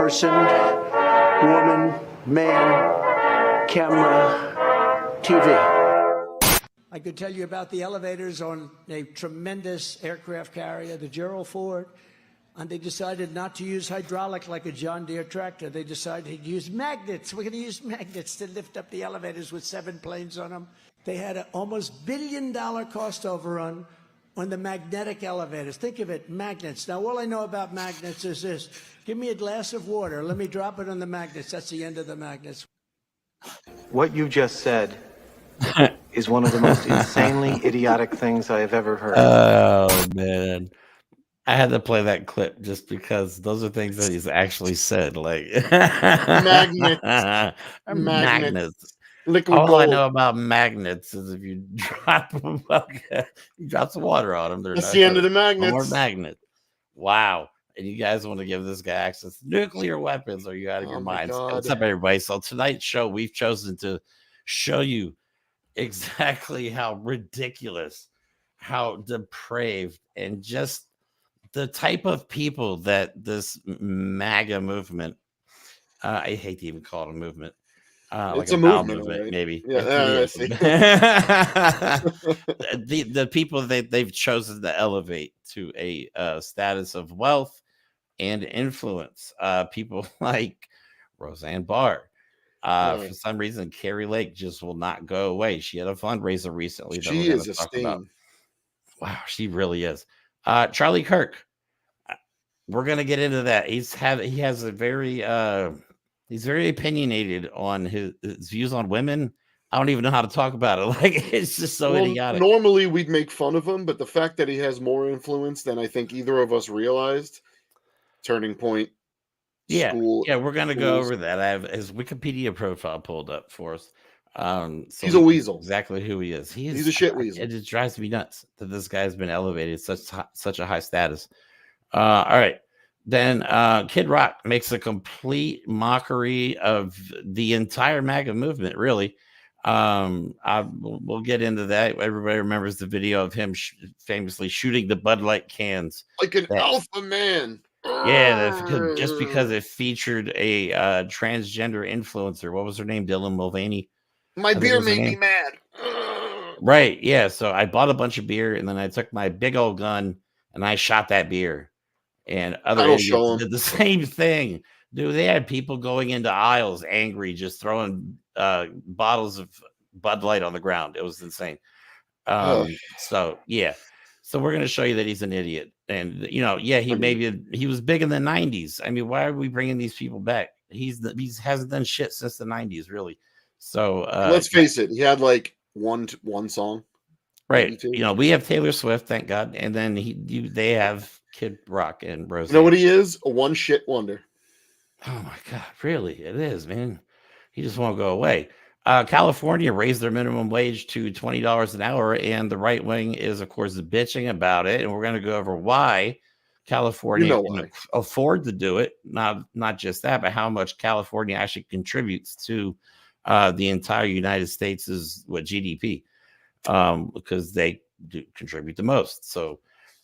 person, woman, man, camera, TV. I could tell you about the elevators on a tremendous aircraft carrier, the Gerald Ford, and they decided not to use hydraulic like a John Deere tractor. They decided to use magnets. We're going to use magnets to lift up the elevators with 7 planes on them. They had an almost $1 billion cost overrun on the magnetic elevators. Think of it, magnets. Now, all I know about magnets is this. Give me a glass of water. Let me drop it on the magnets. That's the end of the magnets. What you just said is one of the most insanely idiotic things I have ever heard. Oh, man. I had to play that clip just because those are things that he's actually said. Like Magnets. Magnets. Liquid All gold. I know about magnets is if you drop them, you drop some water on them. That's the end of the magnets. More magnet. Wow. And you guys want to give this guy access to nuclear weapons? Are you out of your minds? What's up, everybody? So tonight's show, we've chosen to show you exactly how ridiculous, how depraved, and just the type of people that this MAGA movement, I hate to even call it a movement. It's like a movement, right? maybe. Yeah, the people that they've chosen to elevate to a status of wealth and influence. People like Rosanne Barr. For some reason, Carrie Lake just will not go away. She had a fundraiser recently. She is a stain. Wow, she really is. Charlie Kirk. We're gonna get into that. He has a very he's very opinionated on his views on women. I don't even know how to talk about it. Like, it's just so idiotic. Normally we'd make fun of him, but the fact that he has more influence than I think either of us realized. Turning point. Yeah, we're gonna go over that. I have his Wikipedia profile pulled up for us. So he's a weasel. Exactly who he is. He's a shit weasel. It just drives me nuts that this guy's been elevated such a high status. All right. Then Kid Rock makes a complete mockery of the entire MAGA movement, really. We'll get into that. Everybody remembers the video of him famously shooting the Bud Light cans. Like an alpha man. Yeah, just because it featured a transgender influencer. What was her name? Dylan Mulvaney. My beer made me mad. Right. Yeah. So I bought a bunch of beer and then I took my big old gun and I shot that beer. And other idiots did the same thing. Dude, they had people going into aisles angry, just throwing bottles of Bud Light on the ground. It was insane. So yeah. So we're going to show you that he's an idiot. And, he was big in the 90s. I mean, why are we bringing these people back? He hasn't done shit since the 90s, really. So let's face it. He had like one song. Right. We have Taylor Swift, thank God. And then they have Kid Rock and Rosie. You know what he is? A one shit wonder. Oh my God. Really? It is, man. He just won't go away. California raised their minimum wage to $20 an hour, and the right wing is, of course, bitching about it. And we're going to go over why California can afford to do it. Not just that, but how much California actually contributes to the entire United States' GDP, because they do contribute the most. So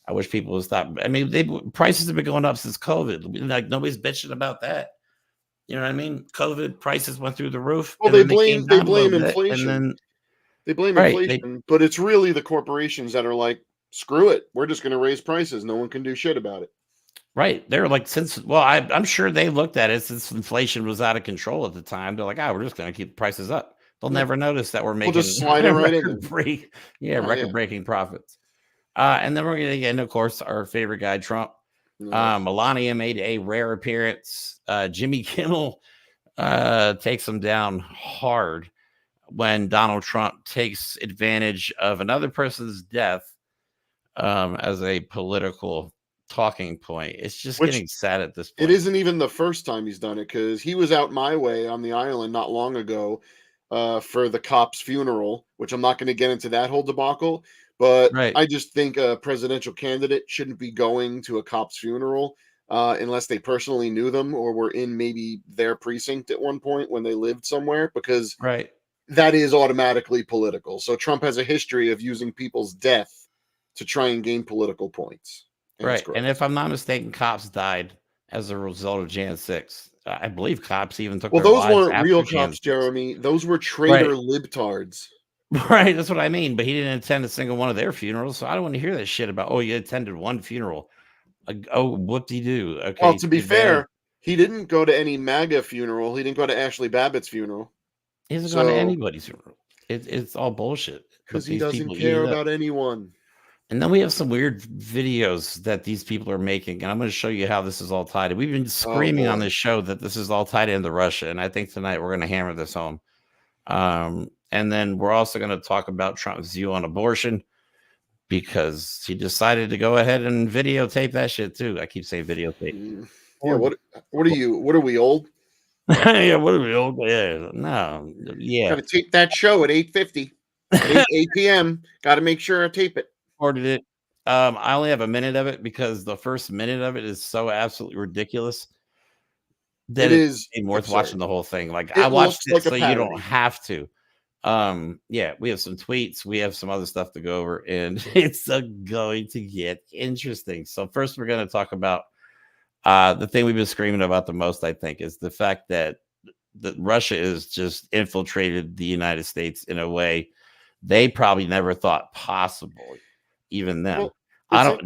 I wish people would stop. I mean, prices have been going up since COVID. Like, nobody's bitching about that. You know what I mean? COVID prices went through the roof. Well, they blame inflation. They blame inflation, but it's really the corporations that are like, screw it. We're just going to raise prices. No one can do shit about it. Right. They're like, I'm sure they looked at it since inflation was out of control at the time. They're like, we're just going to keep the prices up. They'll never notice that we're making just slide it right in. record-breaking profits. And then we're going to get into, of course, our favorite guy, Trump. Melania made a rare appearance. Jimmy Kimmel takes him down hard when Donald Trump takes advantage of another person's death as a political talking point. It's just getting sad at this point. It isn't even the first time he's done it, because he was out my way on the island not long ago for the cop's funeral, which I'm not going to get into that whole debacle. But I just think a presidential candidate shouldn't be going to a cop's funeral unless they personally knew them or were in maybe their precinct at one point when they lived somewhere, because that is automatically political. So Trump has a history of using people's death to try and gain political points. And if I'm not mistaken, cops died as a result of Jan 6. I believe cops even took Well, their those lives weren't after real January cops, 6th. Jeremy. Those were traitor Right. libtards. Right, that's what I mean. But he didn't attend a single one of their funerals, so I don't want to hear that shit about. Oh, you attended one funeral. Oh, whoop-de-doo. Well, Okay, to be too bad. fair, he didn't go to any MAGA funeral. He didn't go to Ashley Babbitt's funeral. He hasn't gone to anybody's funeral. It's all bullshit. Because But he these doesn't people eat care it up. about anyone. And then we have some weird videos that these people are making, and I'm going to show you how this is all tied in. We've been screaming on this show that this is all tied into Russia, and I think tonight we're going to hammer this home. And then we're also going to talk about Trump's view on abortion, because he decided to go ahead and videotape that shit too. I keep saying videotape. Yeah, what are you? What are we, old? Yeah, what are we old? Yeah, no, yeah. Got to tape that show at 8:50, 8 p.m. Got to make sure I tape it. Ordered it. I only have a minute of it because the first minute of it is so absolutely ridiculous that It is worth watching the whole thing. Like, it I watched it like so you don't have to. Yeah, we have some tweets, we have some other stuff to go over, and it's going to get interesting. So first we're going to talk about the thing we've been screaming about the most, I think, is the fact that Russia is just infiltrated the United States in a way they probably never thought possible, even then. Well,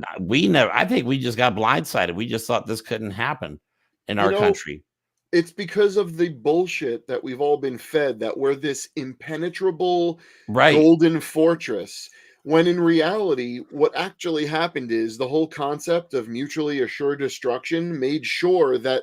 I think we just got blindsided. We just thought this couldn't happen in our country. It's because of the bullshit that we've all been fed, that we're this impenetrable golden fortress, when in reality, what actually happened is the whole concept of mutually assured destruction made sure that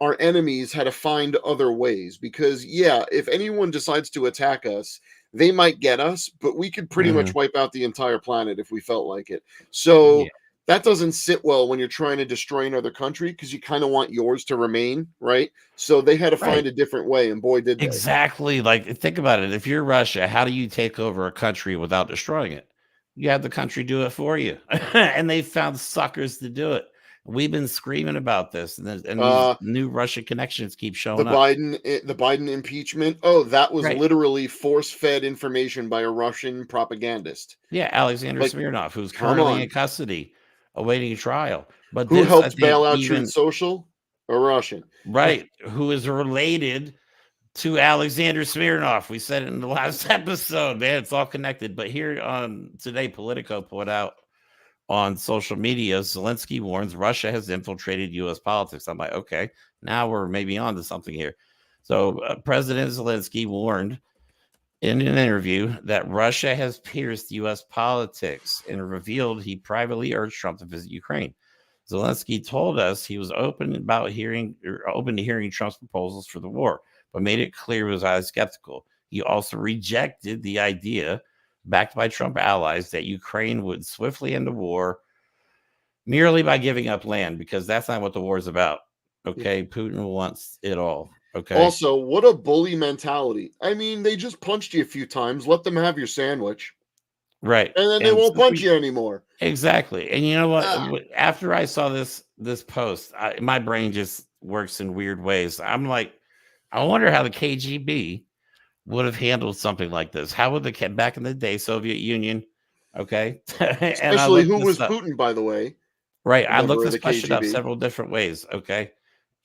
our enemies had to find other ways. Because, yeah, if anyone decides to attack us, they might get us, but we could pretty much wipe out the entire planet if we felt like it. So that doesn't sit well when you're trying to destroy another country, because you kind of want yours to remain, right? So they had to find a different way, and boy, did they. Exactly. Like, think about it. If you're Russia, how do you take over a country without destroying it? You have the country do it for you. And they found suckers to do it. We've been screaming about this, and these new Russia connections keep showing up. The Biden impeachment. Oh, that was literally force-fed information by a Russian propagandist. Yeah, Alexander Smirnov, who's currently in custody, awaiting trial. But who helped bail out Truth Social? A Russian, right? Who is related to Alexander Smirnov? We said it in the last episode, man. It's all connected. But here on today, Politico put out on social media, Zelensky warns Russia has infiltrated U.S. politics. I'm like, okay, now we're maybe on to something here. So President Zelensky warned in an interview that Russia has pierced U.S. politics and revealed he privately urged Trump to visit Ukraine. Zelensky told us he was open to hearing Trump's proposals for the war, but made it clear he was highly skeptical. He also rejected the idea, backed by Trump allies, that Ukraine would swiftly end the war merely by giving up land, because that's not what the war is about. Okay, Putin wants it all. Okay. Also, what a bully mentality. I mean, they just punched you a few times. Let them have your sandwich. Right. And then they won't punch you anymore. Exactly. And you know what? After I saw this post, my brain just works in weird ways. I'm like, I wonder how the KGB would have handled something like this. How would the back in the day, Soviet Union, okay? Especially who was Putin, by the way. Right. I looked this question up several different ways, okay?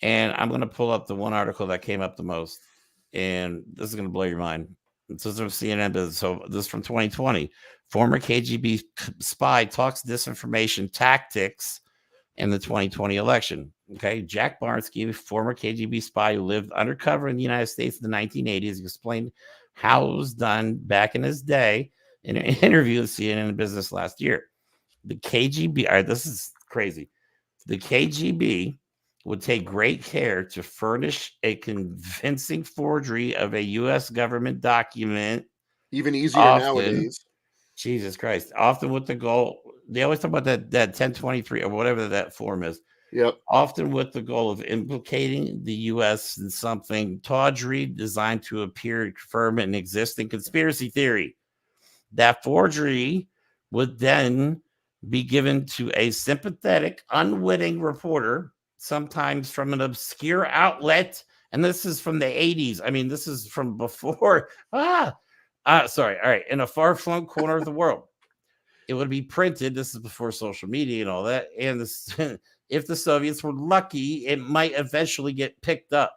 And I'm going to pull up the one article that came up the most. And this is going to blow your mind. This is from CNN. So this is from 2020. Former KGB spy talks disinformation tactics in the 2020 election. Okay. Jack Barnsky, former KGB spy who lived undercover in the United States in the 1980s, explained how it was done back in his day in an interview with CNN Business last year. The KGB, all right, this is crazy. The KGB would take great care to furnish a convincing forgery of a U.S. government document. Even easier nowadays. Jesus Christ. Often with the goal, they always talk about that 1023 or whatever that form is. Yep. Often with the goal of implicating the U.S. in something tawdry designed to appear to confirm an existing conspiracy theory. That forgery would then be given to a sympathetic, unwitting reporter, sometimes from an obscure outlet. And this is from the 80s. I mean, this is from before. Sorry. All right. In a far-flung corner of the world. it would be printed. This is before social media and all that. And this, if the Soviets were lucky, it might eventually get picked up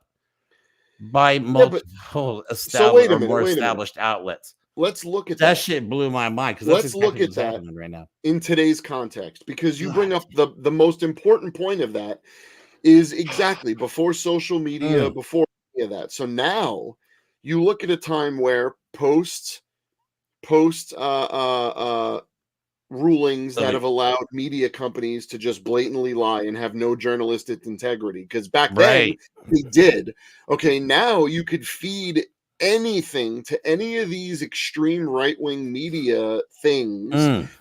by multiple established or more established outlets. Let's look at that. Shit blew my mind because let's look at that right now in today's context, because you bring up the most important point of that is exactly before social media, before any of that. So now you look at a time where post rulings that have allowed media companies to just blatantly lie and have no journalistic integrity, because back then they did. Okay, now you could feed anything to any of these extreme right-wing media things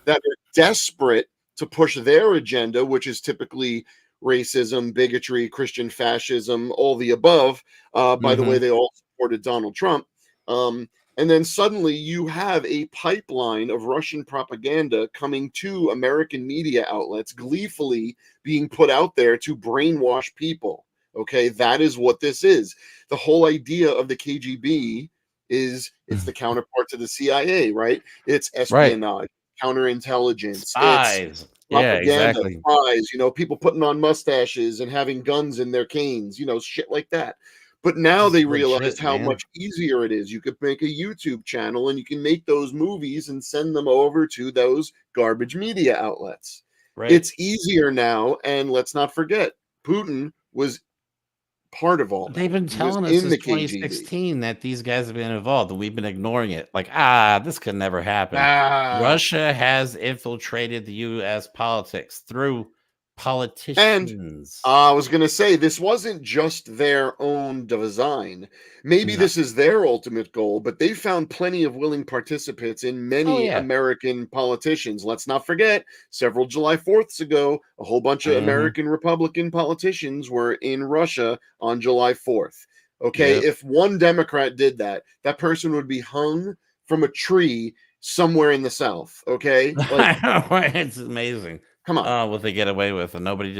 that are desperate to push their agenda, which is typically racism, bigotry, Christian fascism, all the above. By the way, they all supported Donald Trump. And then suddenly you have a pipeline of Russian propaganda coming to American media outlets, gleefully being put out there to brainwash people. Okay, that is what this is. The whole idea of the KGB is it's the counterpart to the CIA, right? It's espionage, counterintelligence, spies. It's propaganda, spies, people putting on mustaches and having guns in their canes, shit like that. But now they realize how much easier it is. You could make a YouTube channel and you can make those movies and send them over to those garbage media outlets. Right. It's easier now. And let's not forget, Putin was part of all. They've been telling us since 2016 that these guys have been involved, and we've been ignoring it. Like, this could never happen. Russia has infiltrated the U.S. politics through politicians. And I was going to say, this wasn't just their own design. Maybe this is their ultimate goal, but they found plenty of willing participants in many American politicians. Let's not forget, several July 4ths ago, a whole bunch of American Republican politicians were in Russia on July 4th. Okay, if one Democrat did that, that person would be hung from a tree somewhere in the South. Okay, it's amazing. Come on, what they get away with, and nobody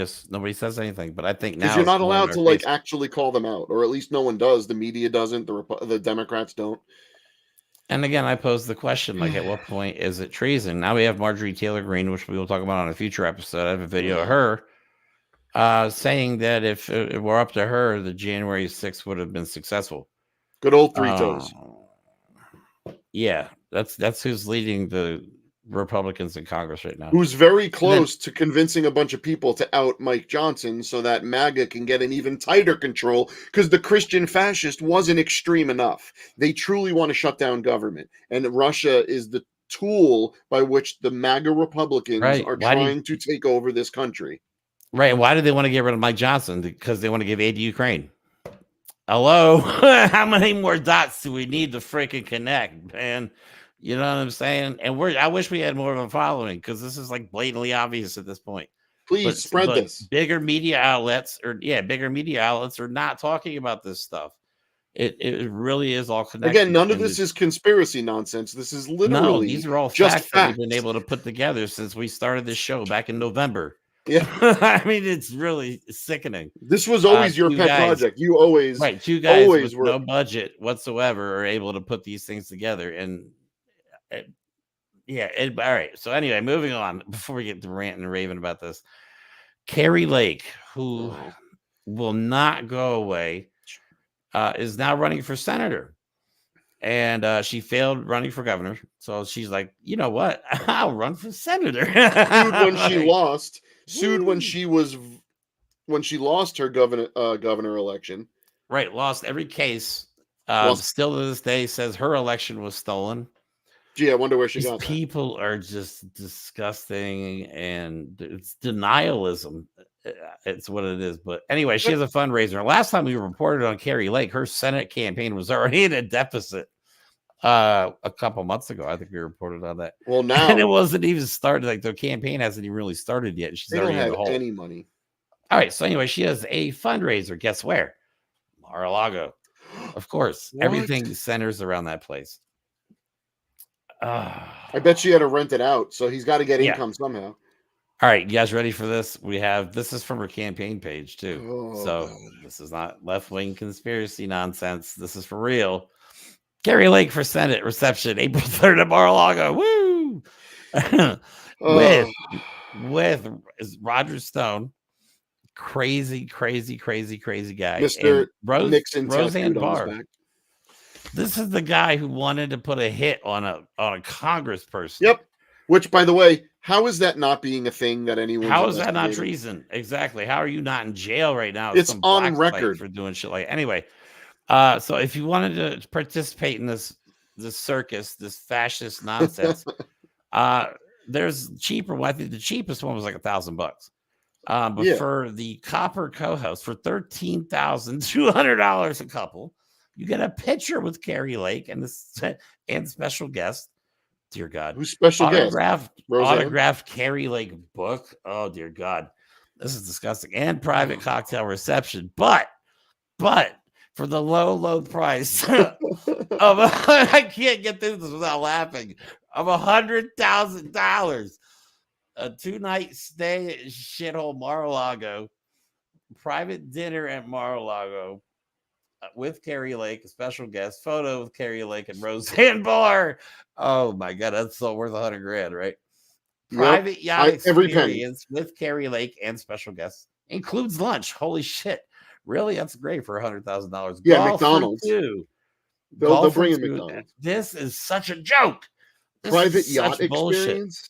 says anything. But I think now because you're not allowed to actually call them out, or at least no one does. The media doesn't. The Democrats don't. And again, I pose the question: at what point is it treason? Now we have Marjorie Taylor Greene, which we will talk about on a future episode. I have a video of her saying that if it were up to her, the January 6th would have been successful. Good old three toes. Yeah, that's who's leading the Republicans in Congress right now, who's very close to convincing a bunch of people to out Mike Johnson so that MAGA can get an even tighter control, because the Christian fascist wasn't extreme enough. They truly want to shut down government, and Russia is the tool by which the MAGA Republicans are trying to take over this country. Right. Why do they want to get rid of Mike Johnson? Because they want to give aid to Ukraine. Hello? How many more dots do we need to freaking connect, man? You know what I'm saying? And I wish we had more of a following, because this is blatantly obvious at this point. Please spread this. Bigger media outlets are not talking about this stuff. It really is all connected. Again, none of this is conspiracy nonsense. This is literally these are all just facts that we've been able to put together since we started this show back in November. Yeah. I mean, it's really sickening. This was always your pet project. You always two guys with no budget whatsoever are able to put these things together. And all right. So anyway, moving on before we get to ranting and raving about this. Carrie Lake, who will not go away, is now running for senator. And she failed running for governor. So she's like, you know what? I'll run for senator. Sued when she lost her governor election. Right. Lost every case. Still to this day says her election was stolen. Gee, I wonder where she got that. People are just disgusting, and it's denialism. It's what it is. But anyway, she has a fundraiser. Last time we reported on Carrie Lake, her Senate campaign was already in a deficit. A couple months ago, I think we reported on that. Well, now and it wasn't even started. The campaign hasn't even really started yet. She's already in the hole. Any money. All right. So anyway, she has a fundraiser. Guess where? Mar-a-Lago. Of course, everything centers around that place. I bet she had to rent it out, so he's got to get income somehow. All right, you guys ready for this? This is from her campaign page too. This is not left-wing conspiracy nonsense. This is for real. Carrie Lake for Senate reception, April 3rd at Mar-a-Lago. Woo! with Roger Stone, crazy guy, Mr. and Nixon Roseanne tattooed on his Barr. back. This is the guy who wanted to put a hit on a congressperson. Yep. Which, by the way, how is that not being a thing that anyone? How is that not treason? Exactly. How are you not in jail right now? It's on record for doing shit like. Anyway, so if you wanted to participate in this circus, this fascist nonsense, there's cheaper. Well, I think the cheapest one was like $1,000. But for the copper co-host for $13,200 a couple, you get a picture with Carrie Lake and special guest. Dear God, who's special guest? Autographed Carrie Lake book. Oh dear God, this is disgusting. And private cocktail reception, but for the low price of I can't get through this without laughing, of $100,000, a 2-night stay at shithole Mar-a-Lago, private dinner at Mar-a-Lago with Carrie Lake, a special guest, photo with Carrie Lake and Roseanne Barr. Oh my God, that's so worth $100,000, right? Private yacht experience with Carrie Lake and special guests, includes lunch. Holy shit. Really? That's great for $100,000. Yeah, McDonald's. They'll bring in McDonald's. This is such a joke. Private yacht experience.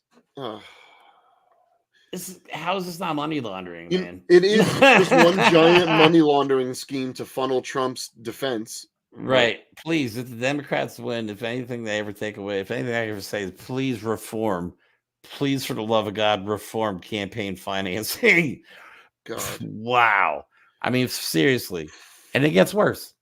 How is this not money laundering, man? It is just one giant money laundering scheme to funnel Trump's defense. Right. Please, if the Democrats win, if anything they ever take away, if anything I ever say is please reform. Please, for the love of God, reform campaign financing. God. Wow. I mean, seriously. And it gets worse.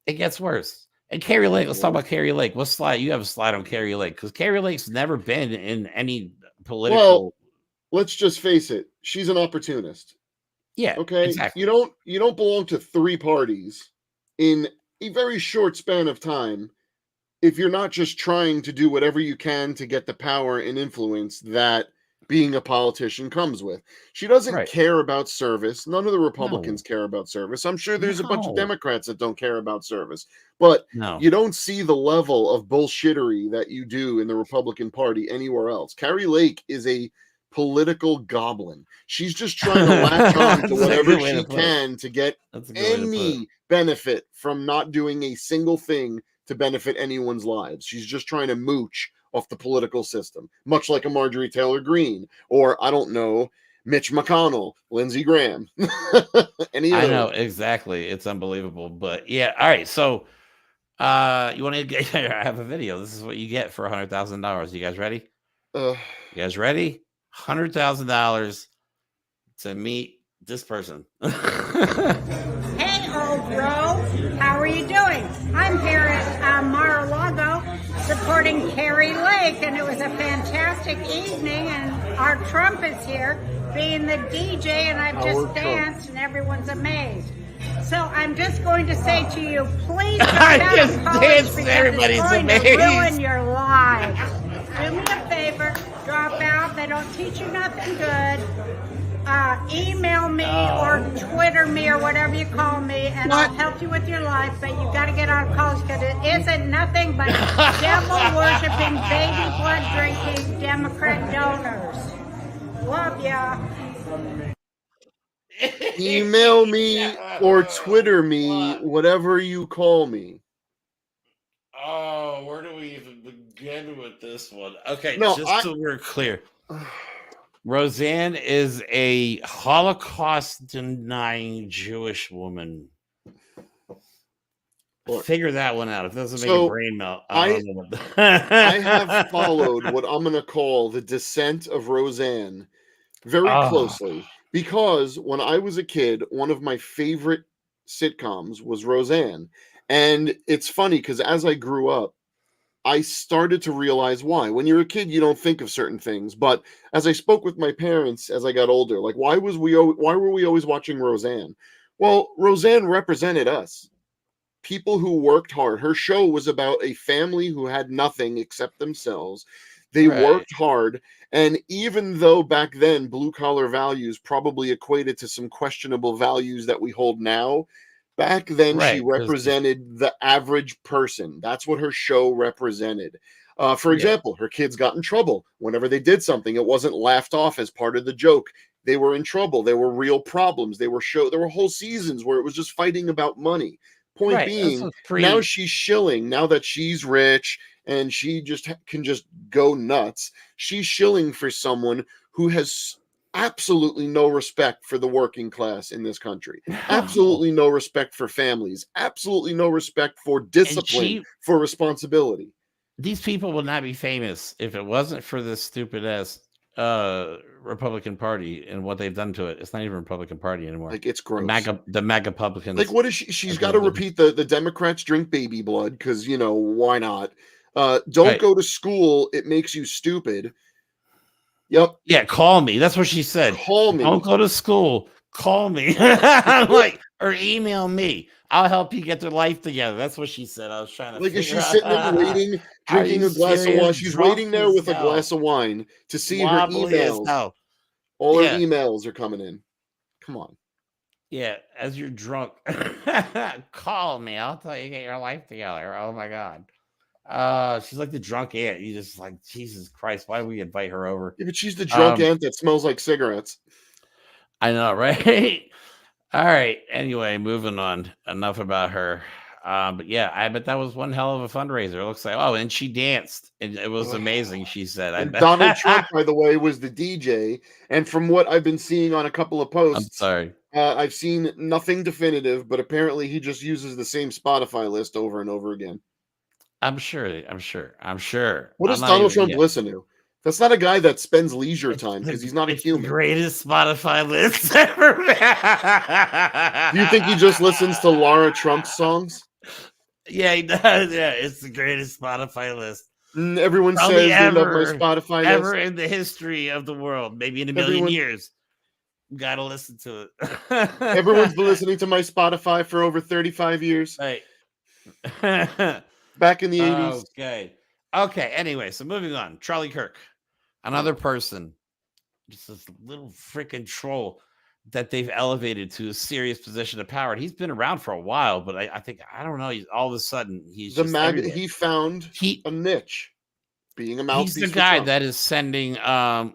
And Carrie Lake, let's talk about Carrie Lake. What slide? You have a slide on Carrie Lake, because Carrie Lake's never been in any political. Well, let's just face it. She's an opportunist. Yeah. Okay. Exactly. You don't belong to 3 parties in a very short span of time if you're not just trying to do whatever you can to get the power and influence that being a politician comes with. She doesn't care about service. None of the Republicans care about service. I'm sure there's a bunch of Democrats that don't care about service, but you don't see the level of bullshittery that you do in the Republican Party anywhere else. Carrie Lake is a political goblin. She's just trying to latch on to whatever she can to get any benefit from not doing a single thing to benefit anyone's lives. She's just trying to mooch off the political system, much like a Marjorie Taylor Greene, or I don't know, Mitch McConnell, Lindsey Graham. I know, exactly. It's unbelievable. But yeah, all right. So you want to get I have a video. This is what you get for $100,000. You guys ready? You guys ready? $100,000 to meet this person. Hey, old bro. How are you doing? I'm here at Mar-a-Lago supporting Carrie Lake, and it was a fantastic evening, and our Trump is here being the DJ, and I've just danced, and everyone's amazed. So I'm just going to say to you, please drop out of college because it's going to ruin your lives. Do me a favor, drop out. They don't teach you nothing good. Email me or Twitter me or whatever you call me, and I'll help you with your life, but you got to get out of college because it isn't nothing but devil-worshipping, baby blood-drinking Democrat donors. Love ya. Email me or Twitter me, whatever you call me. Oh, where do we even begin with this one? Okay, so we're clear. Roseanne is a Holocaust-denying Jewish woman. Figure that one out. If it doesn't make a brain melt, I don't know what I have followed what I'm going to call the descent of Roseanne very closely, because when I was a kid, one of my favorite sitcoms was Roseanne. And it's funny because as I grew up, I started to realize why. When you're a kid, you don't think of certain things. But as I spoke with my parents as I got older, like, why were we always watching Roseanne? Well, Roseanne represented us. People who worked hard. Her show was about a family who had nothing except themselves. They worked hard. And even though back then blue-collar values probably equated to some questionable values that we hold now, back then she represented the average person. That's what her show represented. For example, her kids got in trouble. Whenever they did something, it wasn't laughed off as part of the joke. They were in trouble. There were real problems. There were whole seasons where it was just fighting about money. Point being, now she's shilling, now that she's rich and she can just go nuts, she's shilling for someone who has absolutely no respect for the working class in this country. Absolutely no respect for families. Absolutely no respect for discipline, for responsibility. These people would not be famous if it wasn't for this stupid ass Republican Party and what they've done to it. It's not even a Republican Party anymore. Like, it's gross. The MAGA Republicans. Like, what is she's got to repeat the Democrats drink baby blood because, you know, why not? Don't go to school. It makes you stupid. Yep. Yeah, call me. That's what she said. Call me. Don't go to school. Call me. Like, or email me. I'll help you get their life together. That's what she said. I was trying to like, is she sitting there waiting, drinking a glass of wine? She's waiting there with a glass of wine to see her emails. All her emails are coming in. Come on. Yeah, as you're drunk, call me. I'll tell you, get your life together. Oh my God. She's like the drunk aunt. You just like, Jesus Christ, why do we invite her over? Yeah, but she's the drunk aunt that smells like cigarettes. I know, right? All right. Anyway, moving on. Enough about her. But yeah, I bet that was one hell of a fundraiser. It looks like, and she danced. And it was amazing, she said. And Donald Trump, by the way, was the DJ. And from what I've been seeing on a couple of posts, I've seen nothing definitive, but apparently he just uses the same Spotify list over and over again. I'm sure. What does Donald Trump listen to? That's not a guy that spends leisure time because he's not a human. The greatest Spotify list ever. Do you think he just listens to Laura Trump songs? Yeah, he does. Yeah, it's the greatest Spotify list. Everyone says they love my Spotify list. Ever in the history of the world, maybe in a million years. Gotta listen to it. Everyone's been listening to my Spotify for over 35 years. Right. Back in the 80s. Okay. Anyway, so moving on. Charlie Kirk, another person, just this little freaking troll that they've elevated to a serious position of power. And he's been around for a while, but I don't know. He's all of a sudden he's the MAGA. He found a niche. Being a mouthpiece. He's the guy that is sending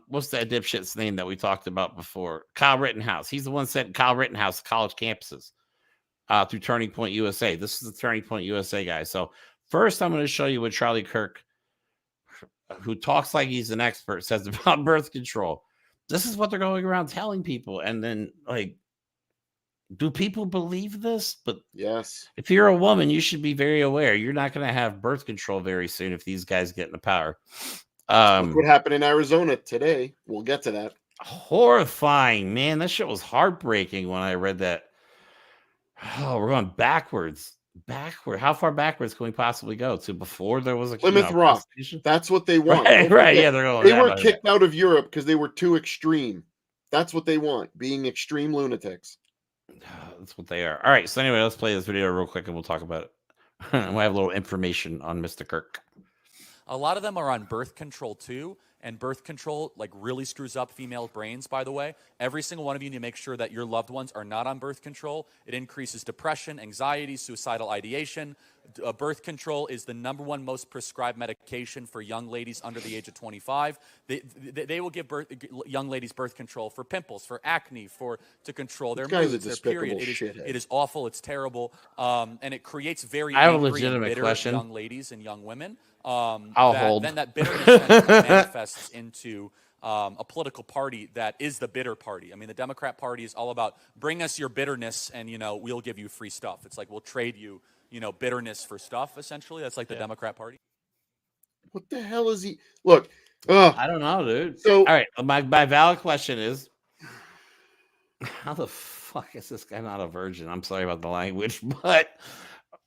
what's that dipshit's name that we talked about before? Kyle Rittenhouse. He's the one sending Kyle Rittenhouse to college campuses through Turning Point USA. This is the Turning Point USA guy. So first, I'm going to show you what Charlie Kirk, who talks like he's an expert, says about birth control. This is what they're going around telling people. And then, like, do people believe this? But yes, if you're a woman, you should be very aware. You're not going to have birth control very soon if these guys get into power. Look what happened in Arizona today. We'll get to that. Horrifying, man. That shit was heartbreaking when I read that. Oh, we're going backwards. How far backwards can we possibly go to before there was a Plymouth Rock? That's what they want. Right. Yeah, they're going. They were kicked out of Europe because they were too extreme. That's what they want, being extreme lunatics. That's what they are. All right. So anyway, let's play this video real quick and we'll talk about it. We'll have a little information on Mr. Kirk. A lot of them are on birth control too. And birth control like really screws up female brains, by the way. Every single one of you need to make sure that your loved ones are not on birth control. It increases depression, anxiety, suicidal ideation. Birth control is the #1 most prescribed medication for young ladies under the age of 25. They will give young ladies birth control for pimples, for acne, to control their moods, their period. It is awful. It's terrible. And it creates very angry and bitter young ladies and young women. Then that bitterness manifests into a political party that is the bitter party. I mean, the Democrat Party is all about bring us your bitterness and, we'll give you free stuff. It's like we'll trade you, bitterness for stuff, essentially. That's like the Democrat Party. What the hell is he? Look. I don't know, dude. So, all right. My valid question is, how the fuck is this guy not a virgin? I'm sorry about the language, but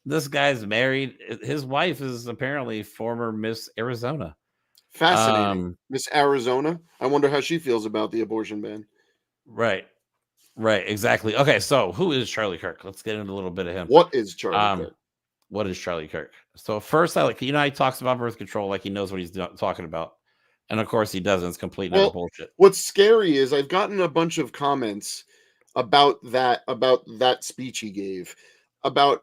this guy's married. His wife is apparently former Miss Arizona. Fascinating. Miss Arizona. I wonder how she feels about the abortion ban. Right. Exactly. Okay. So who is Charlie Kirk? Let's get into a little bit of him. What is Charlie Kirk? What is Charlie Kirk? So first, he talks about birth control like he knows what he's talking about. And of course he doesn't. It's complete bullshit. What's scary is I've gotten a bunch of comments about that speech he gave about,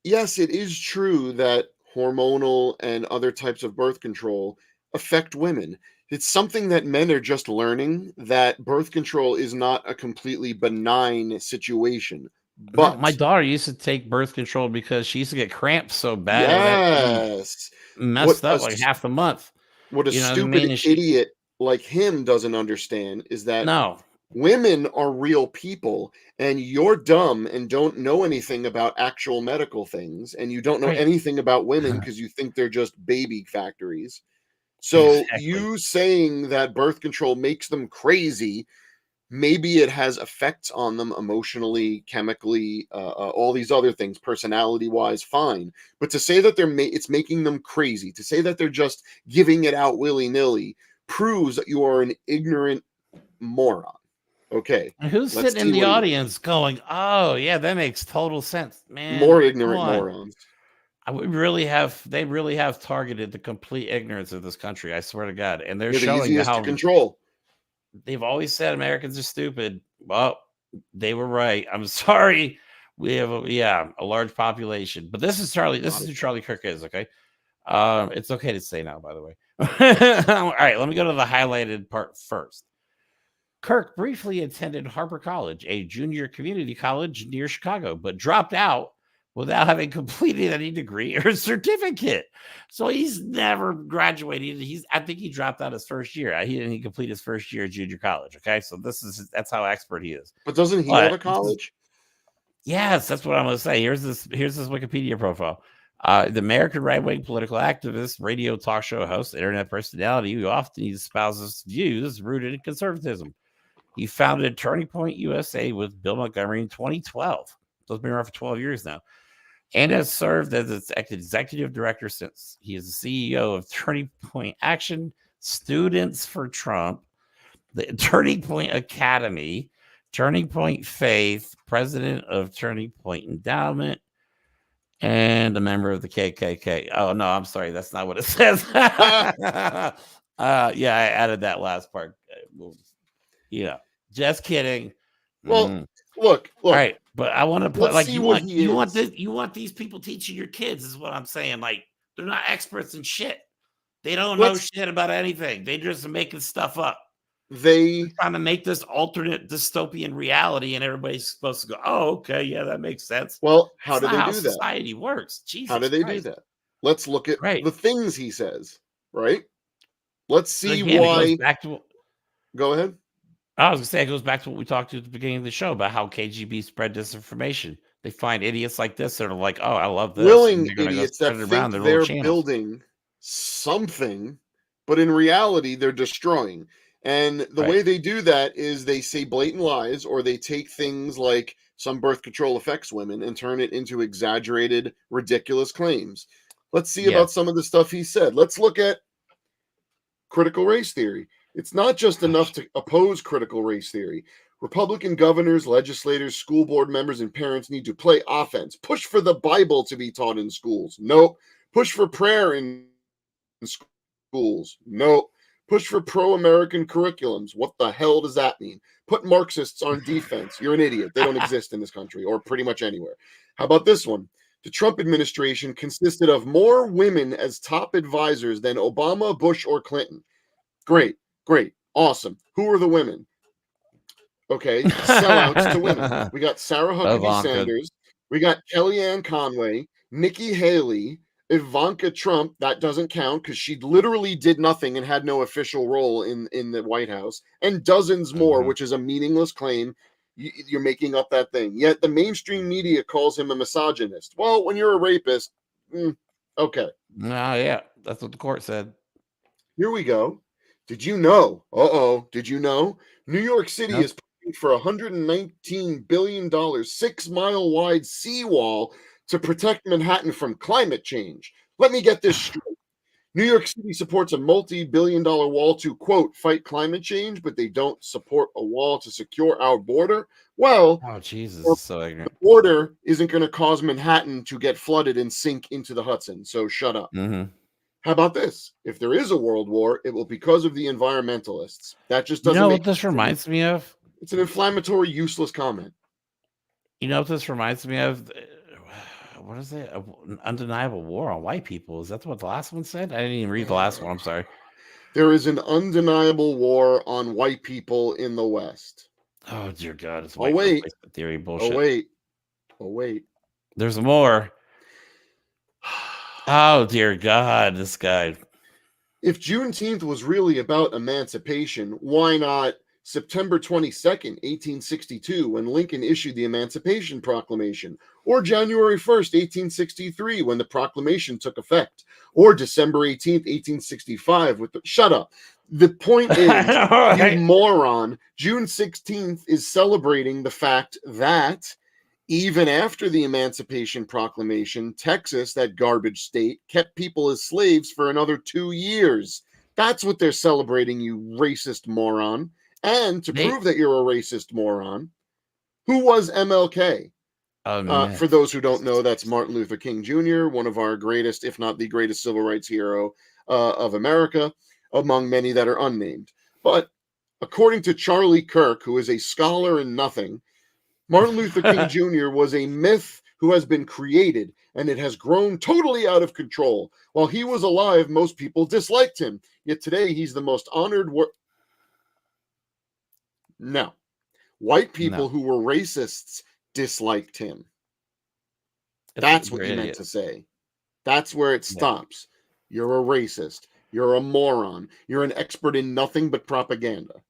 yes, it is true that hormonal and other types of birth control affect women. It's something that men are just learning, that birth control is not a completely benign situation. But my daughter used to take birth control because she used to get cramps so bad. Yes. Messed up like half the month. What a stupid idiot like him doesn't understand is that women are real people, and you're dumb and don't know anything about actual medical things, and you don't know anything about women because you think they're just baby factories. So you saying that birth control makes them crazy, maybe it has effects on them emotionally, chemically, all these other things, personality-wise, fine. But to say that it's making them crazy, to say that they're just giving it out willy-nilly, proves that you are an ignorant moron. Okay. And who's sitting in the audience going, "Oh, yeah, that makes total sense, man"? More ignorant morons. They really have targeted the complete ignorance of this country. I swear to God, and they're showing how to control. They've always said Americans are stupid. Well, they were right. I'm sorry. We have a large population, but this is Charlie. This is who Charlie Kirk is. Okay, it's okay to say now. By the way, all right. Let me go to the highlighted part first. Kirk briefly attended Harper College, a junior community college near Chicago, but dropped out without having completed any degree or certificate. So he's never graduated. I think he dropped out his first year. He didn't complete his first year of junior college. Okay, so that's how expert he is. But doesn't he have a college? Yes, that's what I'm going to say. Here's this Wikipedia profile. The American right-wing political activist, radio talk show host, internet personality who often espouses views rooted in conservatism. He founded Turning Point USA with Bill Montgomery in 2012. So it's been around for 12 years now, and has served as its executive director since. He is the CEO of Turning Point Action, Students for Trump, the Turning Point Academy, Turning Point Faith, president of Turning Point Endowment, and a member of the KKK. Oh, no, I'm sorry. That's not what it says. Yeah, I added that last part. Just kidding. Well, look. All right, but I want to put like you want these people teaching your kids is what I'm saying. Like, they're not experts in shit. They don't know shit about anything. They just making stuff up. They're trying to make this alternate dystopian reality, and everybody's supposed to go, "Oh, okay, yeah, that makes sense." Well, how do they do that? Society works. Jesus, how do they do that? Let's look at the things he says. Right. Let's see why. Go ahead. I was going to say, it goes back to what we talked to at the beginning of the show about how KGB spread disinformation. They find idiots like this that are like, "Oh, I love this." Willing idiots that think they're building something, but in reality, they're destroying. And the way they do that is they say blatant lies, or they take things like some birth control affects women and turn it into exaggerated, ridiculous claims. Let's see about some of the stuff he said. Let's look at critical race theory. It's not just enough to oppose critical race theory. Republican governors, legislators, school board members, and parents need to play offense. Push for the Bible to be taught in schools. No. Push for prayer in schools. No. Push for pro-American curriculums. What the hell does that mean? Put Marxists on defense. You're an idiot. They don't exist in this country or pretty much anywhere. How about this one? The Trump administration consisted of more women as top advisors than Obama, Bush, or Clinton. Great. Awesome. Who are the women? Okay. Sellouts to women. We got Sarah Huckabee Sanders. We got Kellyanne Conway, Nikki Haley, Ivanka Trump. That doesn't count because she literally did nothing and had no official role in the White House, and dozens more, which is a meaningless claim. You're making up that thing. Yet the mainstream media calls him a misogynist. Well, when you're a rapist, okay. Yeah, that's what the court said. Here we go. Did you know? Did you know? New York City is paying for $119 billion 6-mile wide seawall to protect Manhattan from climate change. Let me get this straight. New York City supports a multi-billion-dollar wall to, quote, fight climate change, but they don't support a wall to secure our border. Well, Jesus, so ignorant. The border isn't going to cause Manhattan to get flooded and sink into the Hudson, so shut up. How about this? If there is a world war, it will be because of the environmentalists. That just doesn't make what this reminds me of? It's an inflammatory, useless comment. You know what this reminds me of? what is it? An undeniable war on white people. Is that what the last one said? I didn't even read the last one. I'm sorry. There is an undeniable war on white people in the West. Oh dear God! It's white theory bullshit. Oh wait. There's more. Oh dear God! This guy. If Juneteenth was really about emancipation, why not September 22nd, 1862, when Lincoln issued the Emancipation Proclamation, or January 1st, 1863, when the proclamation took effect, or December 18th, 1865, with the... Shut up. The point is, you moron, June 16th is celebrating the fact that even after the Emancipation Proclamation, Texas, that garbage state, kept people as slaves for another 2 years. That's what they're celebrating, you racist moron. And to prove that you're a racist moron, who was MLK? For those who don't know, that's Martin Luther King Jr., one of our greatest, if not the greatest civil rights hero of America, among many that are unnamed. But according to Charlie Kirk, who is a scholar in nothing, Martin Luther King Jr. was a myth who has been created, and it has grown totally out of control. While he was alive, most people disliked him. Yet today, he's the most honored... No. White people who were racists disliked him. That's what he meant to say. That's where it stops. You're a racist. You're a moron. You're an expert in nothing but propaganda.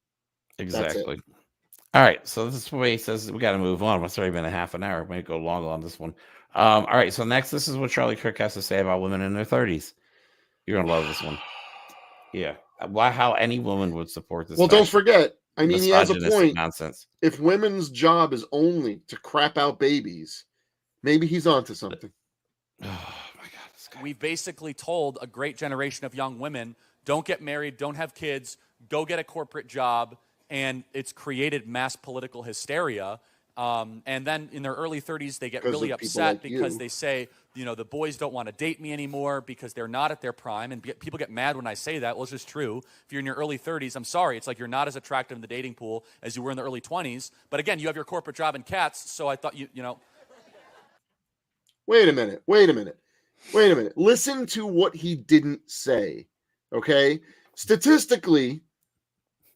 Exactly. All right. So this is where he says we got to move on. It's already been a half an hour. We might go long on this one. All right. So next, this is what Charlie Kirk has to say about women in their 30s. You're going to love this one. Yeah. How any woman would support this. Well, don't forget. I mean, he has a point. Nonsense. If women's job is only to crap out babies, maybe he's onto something. Oh, my God. This guy. We basically told a great generation of young women, don't get married, don't have kids, go get a corporate job, and it's created mass political hysteria. And then in their early 30s, they get really upset because they say, you know, the boys don't want to date me anymore because they're not at their prime. And people get mad when I say that. Well, it's just true. If you're in your early 30s, I'm sorry. It's like you're not as attractive in the dating pool as you were in the early 20s. But again, you have your corporate job and cats, so I thought you know. Wait a minute. Listen to what he didn't say, okay? Statistically,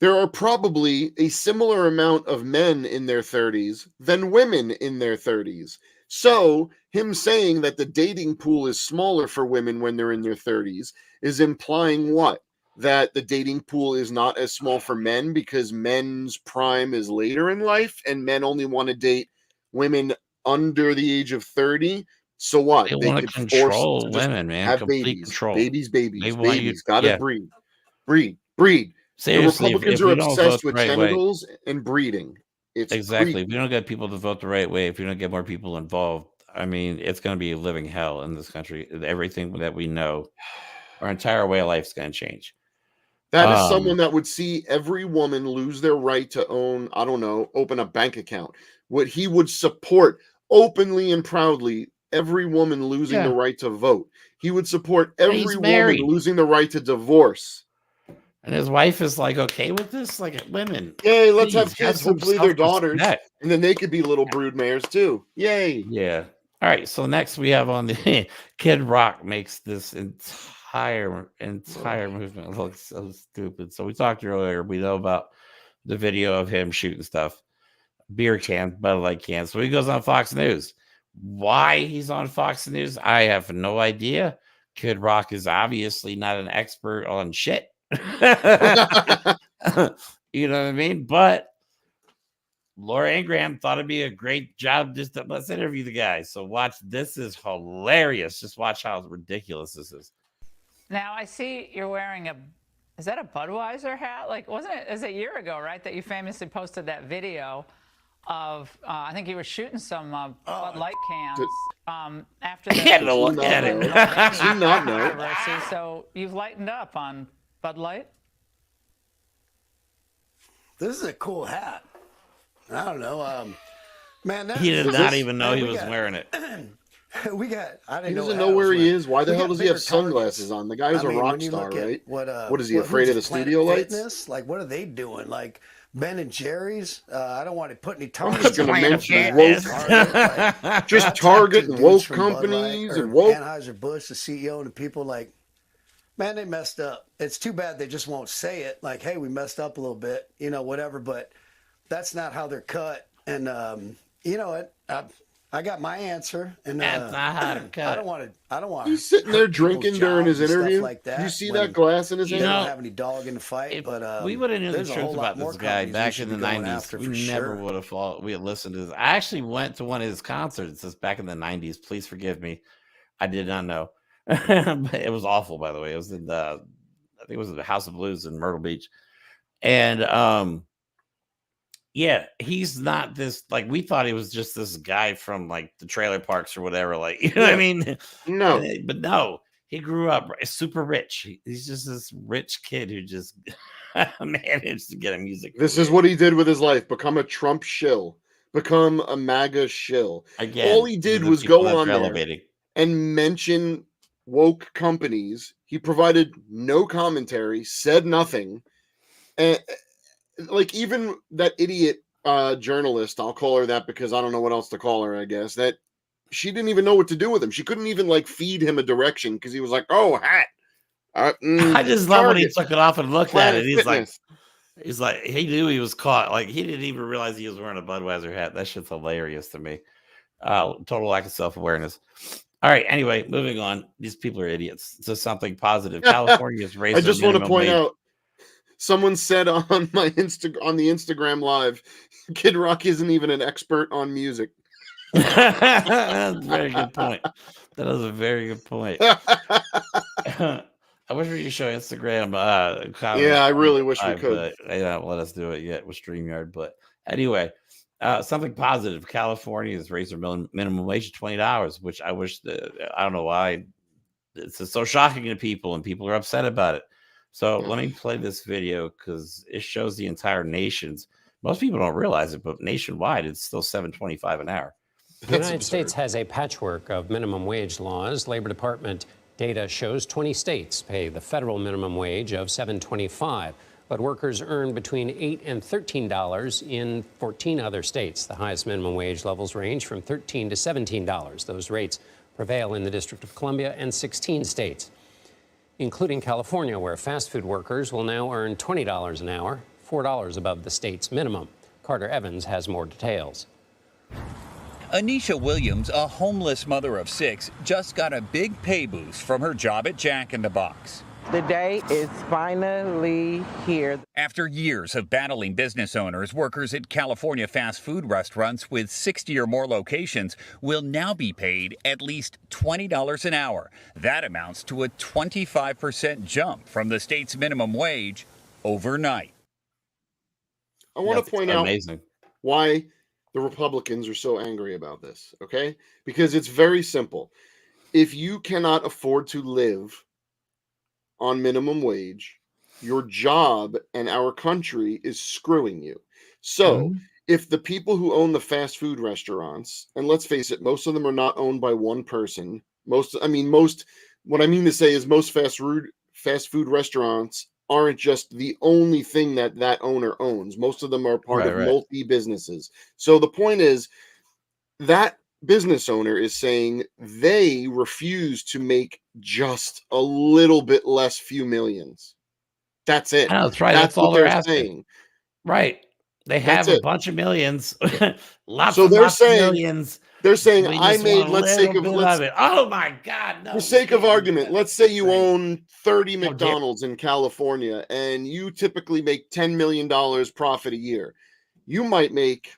there are probably a similar amount of men in their 30s than women in their 30s. So him saying that the dating pool is smaller for women when they're in their 30s is implying what? That the dating pool is not as small for men because men's prime is later in life and men only want to date women under the age of 30. So what? They want to control women, man. Have complete babies. Control. Babies. You, Gotta breed. Seriously, the Republicans are obsessed with genitals and breeding. It's exactly. creepy. If you don't get people to vote the right way, if you don't get more people involved, I mean, it's going to be a living hell in this country. Everything that we know, our entire way of life is going to change. That is someone that would see every woman lose their right to own, I don't know, open a bank account. What he would support openly and proudly every woman losing the right to vote. He would support every woman losing the right to divorce. And his wife is like, okay with this? Like, women. Yay, let's have kids. Hopefully they're daughters. And then they could be little broodmares too. Yay. Yeah. All right. So next we have on the Kid Rock makes this entire movement look so stupid. So we talked earlier. We know about the video of him shooting stuff. Beer cans, Bud Light cans. So he goes on Fox News. Why he's on Fox News, I have no idea. Kid Rock is obviously not an expert on shit. You know what I mean? But Laura Ingraham thought it'd be a great job. Let's interview the guy. So watch. This is hilarious. Just watch how ridiculous this is. Now I see you're wearing is that a Budweiser hat? Like, wasn't it? It was a year ago, right? That you famously posted that video of I think you were shooting some Bud Light cans after the had to look at it. Do not know. So you've lightened up on Bud Light? This is a cool hat. I don't know. Man, he did not even know he was wearing it. He doesn't know where he is. Why the hell does he have sunglasses on? The guy's a rock star, right? What is he, afraid of the studio lights? Like, what are they doing? Like, Ben and Jerry's. I don't want to put any I'm tongues. just going to mention woke, just Target and woke companies and woke. Anheuser-Busch, the CEO, and the people like, man, they messed up. It's too bad they just won't say it. Like, hey, we messed up a little bit, whatever. But that's not how they're cut. And you know what? I got my answer, and that's not how to cut. I don't want. He's sitting there drinking during his interview. Like that. You see that glass in his hand? They don't have any dog in the fight. But we would have knew the truth about this guy back in the 90s. We never would have thought we had listened to this. I actually went to one of his concerts this back in the 90s. Please forgive me. I did not know. It was awful, by the way. It was in I think it was at the House of Blues in Myrtle Beach, and yeah, he's not this, like, we thought he was just this guy from like the trailer parks or whatever, like, you know what I mean? No, but no, he grew up super rich. He's just this rich kid who just managed to get a music. This is what he did with his life: become a Trump shill, become a MAGA shill. Again, all he did was go on there and mention woke companies. He provided no commentary, said nothing, and like even that idiot journalist, I'll call her that because I don't know what else to call her, I guess, that she didn't even know what to do with him. She couldn't even like feed him a direction because he was like, oh, hat. I just love when he took it off and looked at it. He's like, he knew he was caught. Like, he didn't even realize he was wearing a Budweiser hat. That shit's hilarious to me. Total lack of self-awareness. All right. Anyway, moving on. These people are idiots. So something positive. California's raised. I just want to point out, someone said on my on the Instagram live, Kid Rock isn't even an expert on music. That's a very good point. That is a very good point. I wish we could show Instagram. Yeah, I really wish we could. But they don't let us do it yet with StreamYard. But anyway, something positive. California has raised their minimum wage to $20, which I wish I don't know why it's so shocking to people, and people are upset about it. So let me play this video because it shows the entire nation's. Most people don't realize it, but nationwide, it's still $7.25 an hour. The United States has a patchwork of minimum wage laws. Labor Department data shows 20 states pay the federal minimum wage of $7.25, but workers earn between $8 and $13 in 14 other states. The highest minimum wage levels range from $13 to $17. Those rates prevail in the District of Columbia and 16 states, including California, where fast food workers will now earn $20 an hour, $4 above the state's minimum. Carter Evans has more details. Anisha Williams, a homeless mother of 6, just got a big pay boost from her job at Jack in the Box. The day is finally here. After years of battling business owners, workers at California fast food restaurants with 60 or more locations will now be paid at least $20 an hour. That amounts to a 25% jump from the state's minimum wage overnight. I want to point out why the Republicans are so angry about this, okay? Because it's very simple. If you cannot afford to live on minimum wage, your job and our country is screwing you. So if the people who own the fast food restaurants, and let's face it, most of them are not owned by one person. What I mean to say is most fast food restaurants aren't just the only thing that owner owns. Most of them are part of multi-businesses. So the point is that business owner is saying they refuse to make just a little bit less few millions. That's it. That's right. That's all they're asking. Right. They have a bunch of millions. lots of millions. They're saying I made, oh my God. No. For sake of argument, let's say you own 30 McDonald's in California and you typically make $10 million profit a year. You might make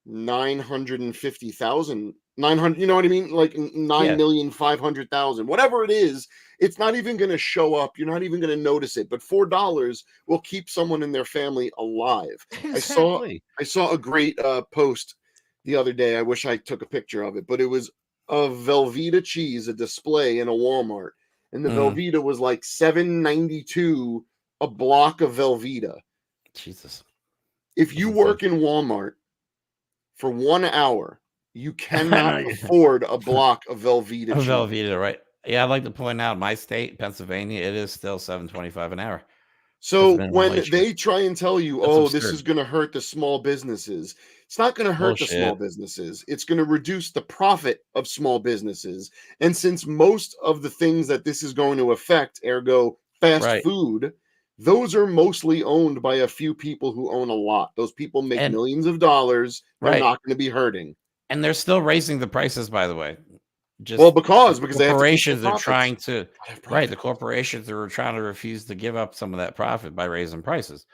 950,000, 900, you know what I mean? Like 9,500,000, whatever it is. It's not even going to show up. You're not even going to notice it. But $4 will keep someone in their family alive. Exactly. I saw a great post the other day. I wish I took a picture of it, but it was a Velveeta cheese, a display in a Walmart, and the Velveeta was like $7.92 a block of Velveeta. Jesus. If you work in Walmart for 1 hour, you cannot afford a block of Velveeta cheese. Velveeta, right? Yeah, I'd like to point out my state, Pennsylvania, it is still $7.25 an hour. So when they try and tell you, That's this is going to hurt the small businesses, it's not going to hurt the small businesses. It's going to reduce the profit of small businesses. And since most of the things that this is going to affect, ergo fast food, those are mostly owned by a few people who own a lot. Those people make millions of dollars. They're not going to be hurting. And they're still raising the prices, by the way. Because corporations are trying to the corporations are trying to refuse to give up some of that profit by raising prices.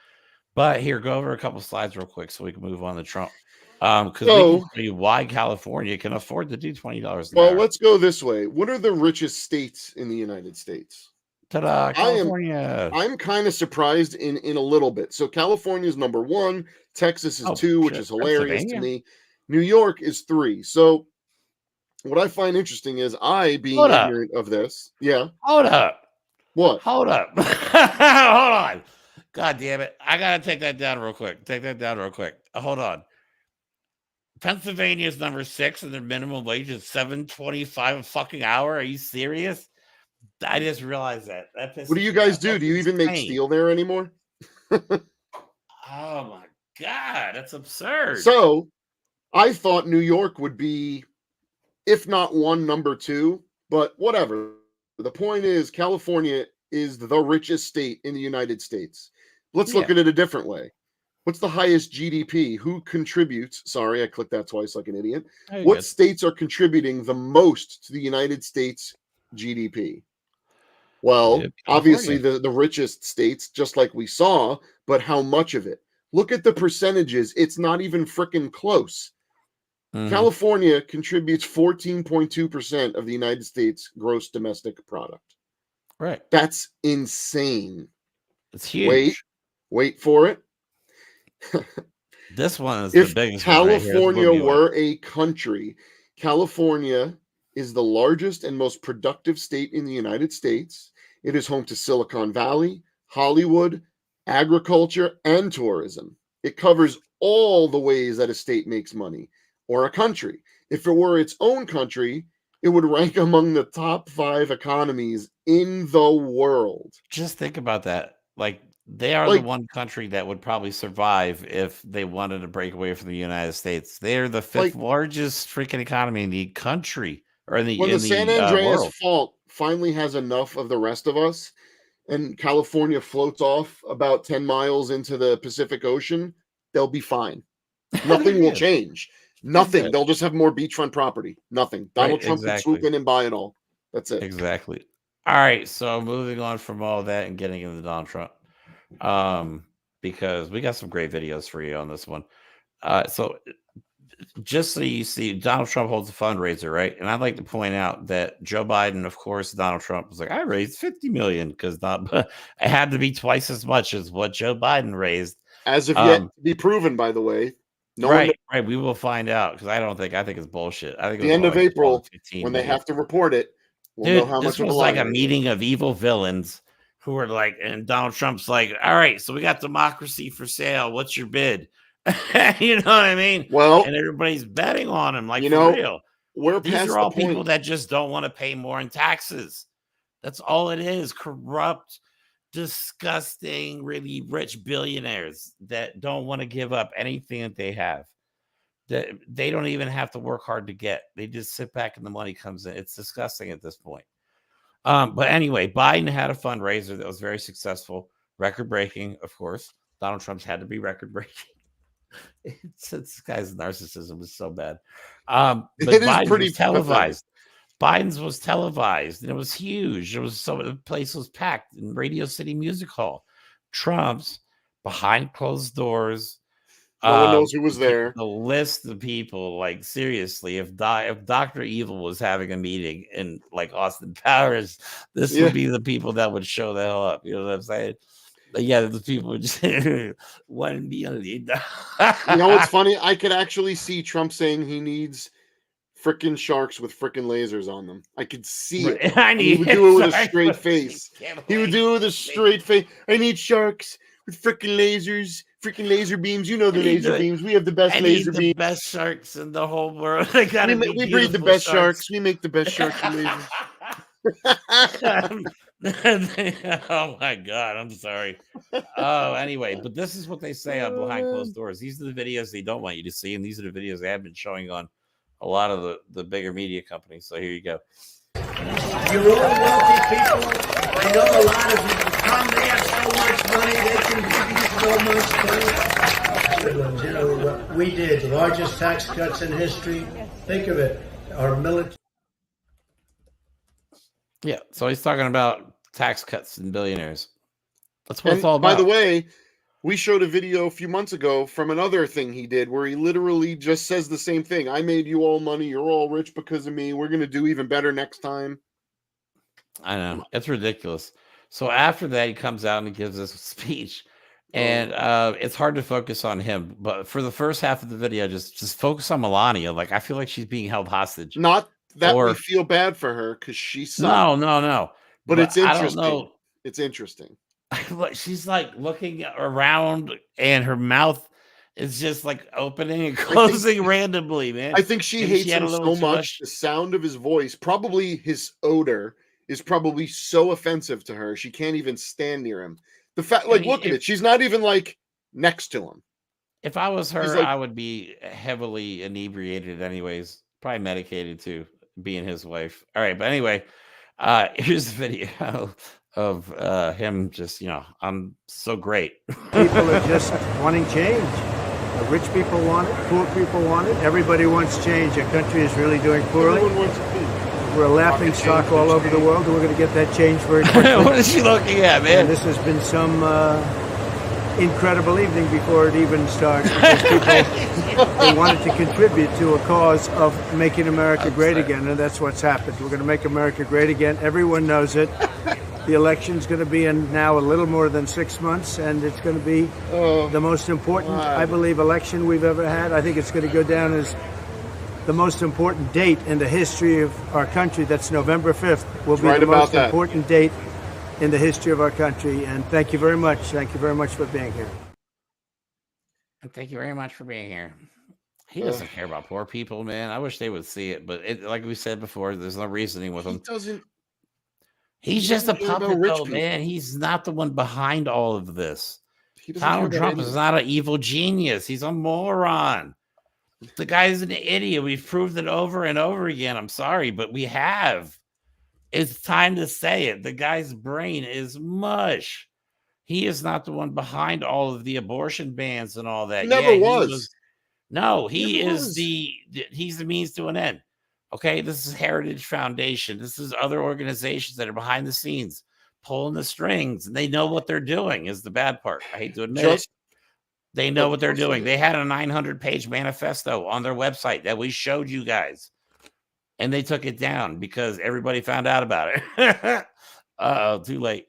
But here, go over a couple slides real quick so we can move on to Trump. Because we can tell you why California can afford to do $20 an hour. Let's go this way. What are the richest states in the United States? Ta-da, California. I'm kind of surprised in a little bit. So California is number 1, Texas is 2, which is hilarious to me. New York is 3. So what I find interesting is being ignorant of this. Yeah. Hold up. What? Hold up. Hold on. God damn it. I got to take that down real quick. Hold on. Pennsylvania is number 6 and their minimum wage is $7.25 a fucking hour. Are you serious? I just realized that. What do you guys do? Do you even make steel there anymore? Oh my God. That's absurd. So I thought New York would be, if not number 2, but whatever. The point is, California is the richest state in the United States. Let's look at it a different way. What's the highest GDP? Who contributes? Sorry, I clicked that twice like an idiot. What states are contributing the most to the United States GDP? Well, obviously the richest states, just like we saw, but how much of it? Look at the percentages. It's not even freaking close. California contributes 14.2% of the United States gross domestic product. Right. That's insane. It's huge. Wait for it. This one is if the biggest. California were a country, California is the largest and most productive state in the United States. It is home to Silicon Valley, Hollywood, agriculture, and tourism. It covers all the ways that a state makes money, or a country. If it were its own country, it would rank among the top 5 economies in the world. Just think about that. Like, they are the one country that would probably survive if they wanted to break away from the United States. They're the 5th largest freaking economy in the country, or in the when the San Andreas world. Fault finally has enough of the rest of us, and California floats off about 10 miles into the Pacific Ocean, they'll be fine. Nothing will change. Nothing. They'll just have more beachfront property. Nothing. Donald Trump can swoop in and buy it all. That's it. Exactly. All right. So moving on from all that and getting into Donald Trump, because we got some great videos for you on this one. So just so you see, Donald Trump holds a fundraiser, right? And I'd like to point out that Joe Biden, of course, Donald Trump was like, I raised $50 million because it had to be twice as much as what Joe Biden raised. As of yet to be proven, by the way. Right. We will find out, because I think it's bullshit. I think the end of April, when they have to report it, we'll know how much. This was like a meeting of evil villains who were like, and Donald Trump's like, all right, so we got democracy for sale. What's your bid? You know what I mean? Well, and everybody's betting on him, like, for real. These are all people that just don't want to pay more in taxes. That's all it is. Corrupt, disgusting, really rich billionaires that don't want to give up anything that they have. That they don't even have to work hard to get. They just sit back and the money comes in. It's disgusting at this point. But anyway, Biden had a fundraiser that was very successful, record-breaking, of course. Donald Trump's had to be record-breaking. This guy's narcissism is so bad. But Biden's was televised. Biden's was televised, and it was huge. It was the place was packed in Radio City Music Hall. Trump's behind closed doors. No one knows who was there. The list of people, like, seriously, if Dr. Evil was having a meeting in like Austin Powers, this would be the people that would show the hell up. You know what I'm saying? But yeah, the people would just $1 million. You know what's funny? I could actually see Trump saying he needs freaking sharks with freaking lasers on them. I could see it. He would do it with a straight face. He would do it with a straight face. I need sharks with freaking lasers, freaking laser beams. You know the laser beams. We have the best laser beams. The best sharks in the whole world. We breed the best sharks. We make the best sharks and lasers. Oh my God, I'm sorry. Oh, anyway, but this is what they say on behind closed doors. These are the videos they don't want you to see, and these are the videos they have been showing on a lot of the bigger media companies. So here you go. You're all wealthy people. I know a lot of you come, they have so much money, they can give you so much money. You know what we did, the largest tax cuts in history. Think of it, our military. Yeah, so he's talking about tax cuts and billionaires. That's what it's all about. By the way, we showed a video a few months ago from another thing he did where he literally just says the same thing. I made you all money. You're all rich because of me. We're going to do even better next time. I know. It's ridiculous. So after that, he comes out and he gives us a speech. And it's hard to focus on him. But for the first half of the video, just focus on Melania. Like, I feel like she's being held hostage. Not that we feel bad for her because she sucks. No. But it's interesting. I don't know. It's interesting. She's like looking around and her mouth is just like opening and closing randomly, man. I think she hates him so much. The sound of his voice, probably his odor, is probably so offensive to her. She can't even stand near him. The fact, like, look at it. She's not even like next to him. If I was her, like, I would be heavily inebriated anyways. Probably medicated too, being his wife. All right. But anyway, here's the video of him just, I'm so great. People are just wanting change. Rich people want it. Poor people want it. Everybody wants change. Our country is really doing poorly. We're a laughing stock all over the world, and we're going to get that change very quickly. What is she looking at, man? And this has been some incredible evening before it even starts. Because people, they wanted to contribute to a cause of making America great again, and that's what's happened. We're going to make America great again. Everyone knows it. The election's going to be in now a little more than 6 months, and it's going to be the most important, I believe, election we've ever had. I think it's going to go down as the most important date in the history of our country. That's November 5th. Will be the most important date in the history of our country. And thank you very much. Thank you very much for being here. And thank you very much for being here. He doesn't care about poor people, man. I wish they would see it, but like we said before, there's no reasoning with him. He's just a puppet, though, man. He's not the one behind all of this. Donald Trump is not an evil genius. He's a moron. The guy's an idiot. We've proved it over and over again. I'm sorry, but we have. It's time to say it. The guy's brain is mush. He is not the one behind all of the abortion bans and all that. He never was. No, he's the means to an end. Okay, this is Heritage Foundation. This is other organizations that are behind the scenes pulling the strings, and they know what they're doing is the bad part. I hate to admit it. They know what they're doing. They had a 900-page manifesto on their website that we showed you guys, and they took it down because everybody found out about it. Too late.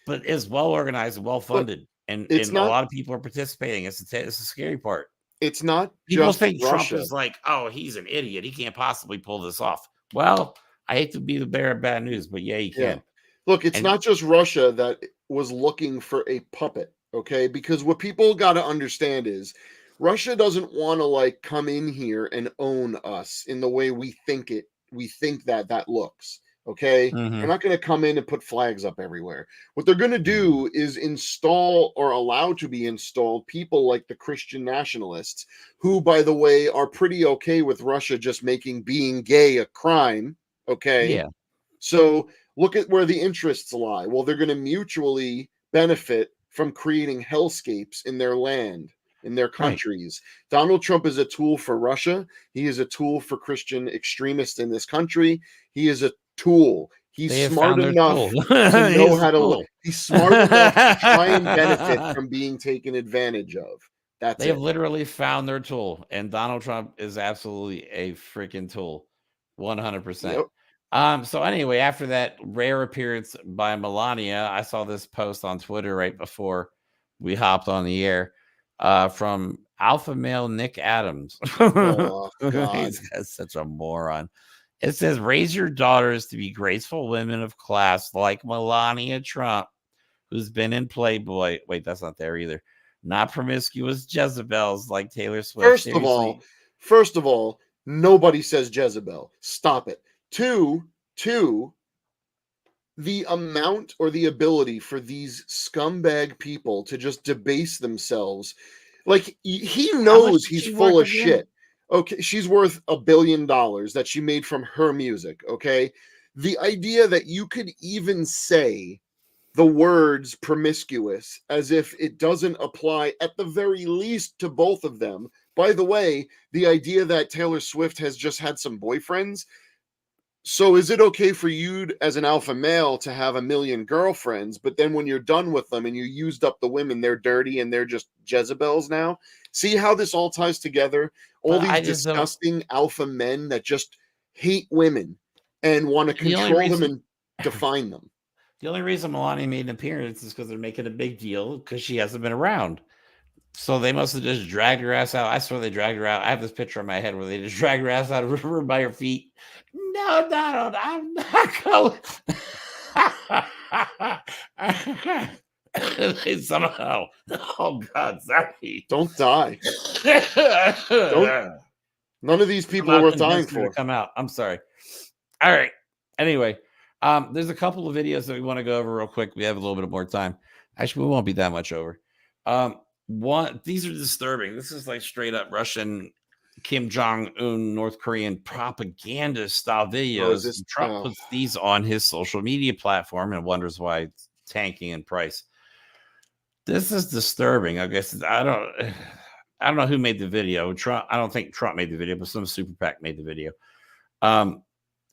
But it's well organized and well funded, and a lot of people are participating. It's the scary part. It's not people just think Russia. Trump is like, oh, he's an idiot. He can't possibly pull this off. Well, I hate to be the bearer of bad news, but yeah, he can. Yeah. Look, it's not just Russia that was looking for a puppet, okay? Because what people got to understand is Russia doesn't want to like come in here and own us in the way we think it. We think that looks. Okay, They're not going to come in and put flags up everywhere. What they're going to do is install or allow to be installed people like the Christian nationalists, who, by the way, are pretty okay with Russia just making being gay a crime. Okay, yeah. So look at where the interests lie. Well, they're going to mutually benefit from creating hellscapes in their land, in their countries. Right. Donald Trump is a tool for Russia. He is a tool for Christian extremists in this country. He is a tool. He's smart enough to know how to look. He's smart enough to try and benefit from being taken advantage of. They have literally found their tool, and Donald Trump is absolutely a freaking tool, 100%. Yep. So anyway, after that rare appearance by Melania, I saw this post on Twitter right before we hopped on the air from alpha male Nick Adams. Oh, God. He's such a moron. It says, raise your daughters to be graceful women of class like Melania Trump, who's been in Playboy. Wait, that's not there either. Not promiscuous Jezebels like Taylor Swift. First of all, nobody says Jezebel. Stop it. Two, the amount or the ability for these scumbag people to just debase themselves. Like, he knows he's full of shit. Okay, she's worth $1 billion that she made from her music. Okay, the idea that you could even say the words promiscuous as if it doesn't apply at the very least to both of them. By the way, the idea that Taylor Swift has just had some boyfriends. So is it okay for you as an alpha male to have 1 million girlfriends, but then when you're done with them and you used up the women, they're dirty and they're just Jezebels now? See how this all ties together? All these disgusting alpha men that just hate women and want to control them and define them. The only reason Melania made an appearance is because they're making a big deal because she hasn't been around. So they must have just dragged her ass out. I swear they dragged her out. I have this picture in my head where they just dragged her ass out of the river by her feet. No, Donald, I'm not going. Somehow. Oh, God, sorry. Don't die. None of these people are worth dying for. Come out. I'm sorry. All right. Anyway, there's a couple of videos that we want to go over real quick. We have a little bit more time. Actually, we won't be that much over. These are disturbing. This is like straight up Russian Kim Jong-un, North Korean propaganda style videos. Trump puts these on his social media platform and wonders why it's tanking in price. This is disturbing. I guess I don't know who made the video. Trump. I don't think Trump made the video, but some super PAC made the video.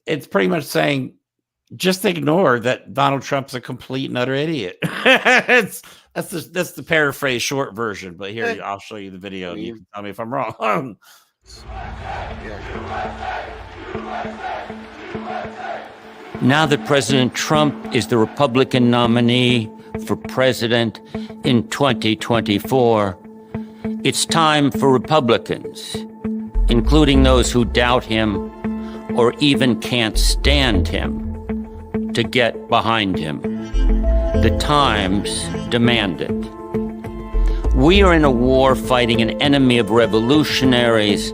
It's pretty much saying, just ignore that Donald Trump's a complete and utter idiot. That's the paraphrase short version, but here I'll show you the video and you can tell me if I'm wrong. Now that President Trump is the Republican nominee for president in 2024, it's time for Republicans, including those who doubt him or even can't stand him, to get behind him. The times demand it. We are in a war fighting an enemy of revolutionaries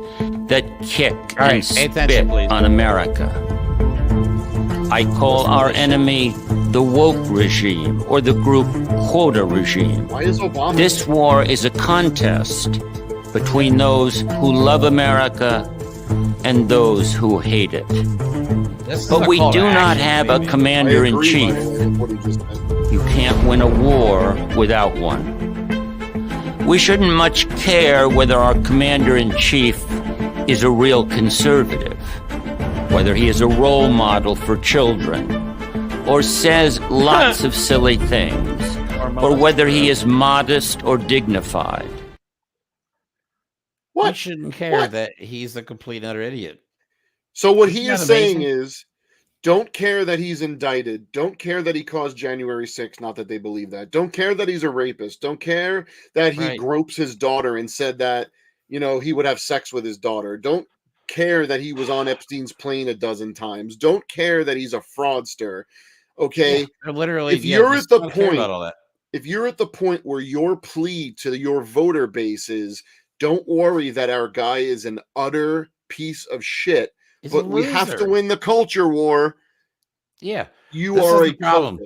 that kick and spit on America. I call our enemy the woke regime or the group quota regime. Why is Obama? This war is a contest between those who love America and those who hate it. But we do not have a commander-in-chief. You can't win a war without one. We shouldn't much care whether our commander-in-chief is a real conservative, whether he is a role model for children, or says lots of silly things, or whether he is modest or dignified. We shouldn't care that he's a complete and utter idiot. So what he is saying is, don't care that he's indicted. Don't care that he caused January 6th. Not that they believe that. Don't care that he's a rapist. Don't care that he gropes his daughter and said that, he would have sex with his daughter. Don't care that he was on Epstein's plane a dozen times. Don't care that he's a fraudster. Okay. Yeah, literally, if you're at the point about all that. If you're at the point where your plea to your voter base is, don't worry that our guy is an utter piece of shit. But we have to win the culture war. Yeah, you are a problem.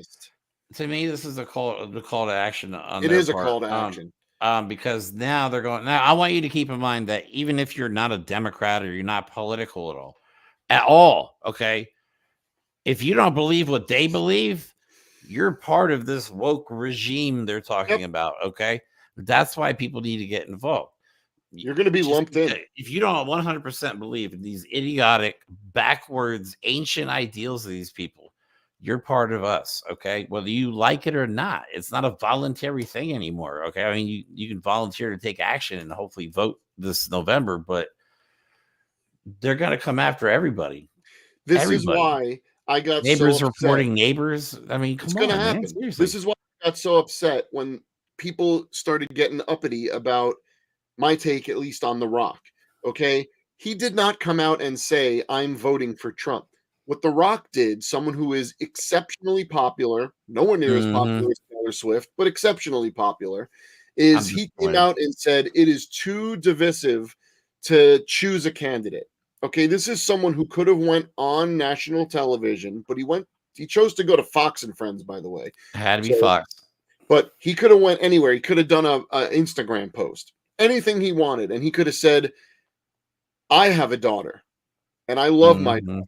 To me, this is a call to action. It is a call to action. Because now they're going. Now, I want you to keep in mind that even if you're not a Democrat or you're not political at all, okay, if you don't believe what they believe, you're part of this woke regime they're talking about. Okay, that's why people need to get involved. You're going to be lumped in. If you don't 100% believe in these idiotic, backwards, ancient ideals of these people, you're part of us, okay? Whether you like it or not, it's not a voluntary thing anymore, okay? I mean, you can volunteer to take action and hopefully vote this November, but they're going to come after everybody. This is why I got neighbors so reporting neighbors. I mean, it's going to happen. This is why I got so upset when people started getting uppity about my take, at least on The Rock, okay? He did not come out and say, I'm voting for Trump. What The Rock did, someone who is exceptionally popular, nowhere near as popular as Taylor Swift, but exceptionally popular, is he came out and said, it is too divisive to choose a candidate. Okay, this is someone who could have went on national television, but he went He chose to go to Fox and Friends, by the way. Had to be Fox. But he could have went anywhere. He could have done a Instagram post, anything he wanted, and he could have said, "I have a daughter, and I love my daughter,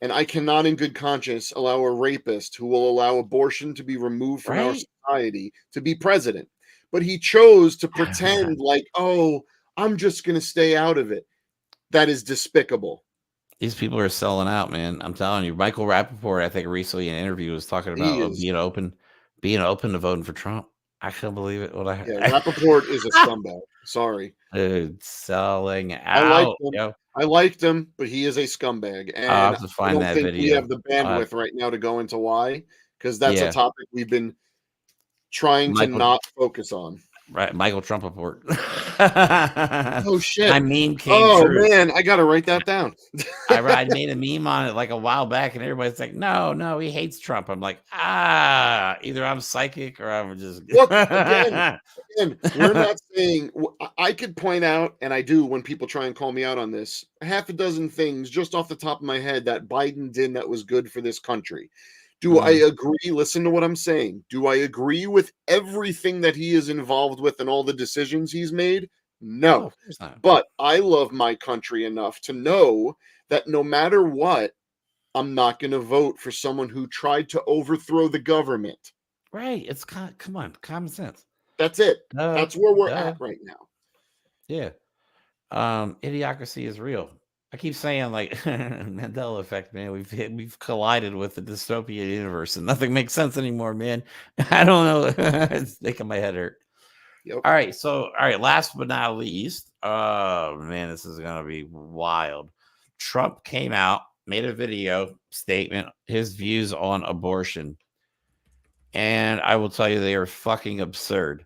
and I cannot, in good conscience, allow a rapist who will allow abortion to be removed from our society to be president." But he chose to pretend like, "Oh, I'm just going to stay out of it." That is despicable. These people are selling out, man. I'm telling you. Michael Rappaport, I think recently in an interview was talking about being open to voting for Trump. I can't believe it. Rappaport is a scumbag. Sorry. Dude, selling out. I liked him, but he is a scumbag. And I'll have to find I don't that think video. we have the bandwidth right now to go into why, because that's a topic we've been trying to not focus on. Right, Michael Trump report. Oh shit! I mean, true. Man, I gotta write that down. I made a meme on it like a while back, and everybody's like, "No, he hates Trump." I'm like, either I'm psychic or I'm just. Look, again, we're not saying. I could point out, and I do when people try and call me out on this, half a dozen things just off the top of my head that Biden did that was good for this country. Do I agree? Listen to what I'm saying. Do I agree with everything that he is involved with and all the decisions he's made? No. But I love my country enough to know that no matter what, I'm not going to vote for someone who tried to overthrow the government. Right. It's come on, common sense. That's it. That's where we're at right now. Yeah. Idiocracy is real. I keep saying, like, Mandela effect, man. We've collided with the dystopian universe, and nothing makes sense anymore, man. I don't know. It's making my head hurt. Yep. All right. Last but not least, oh man, this is gonna be wild. Trump came out, made a video statement, his views on abortion, and I will tell you they are fucking absurd.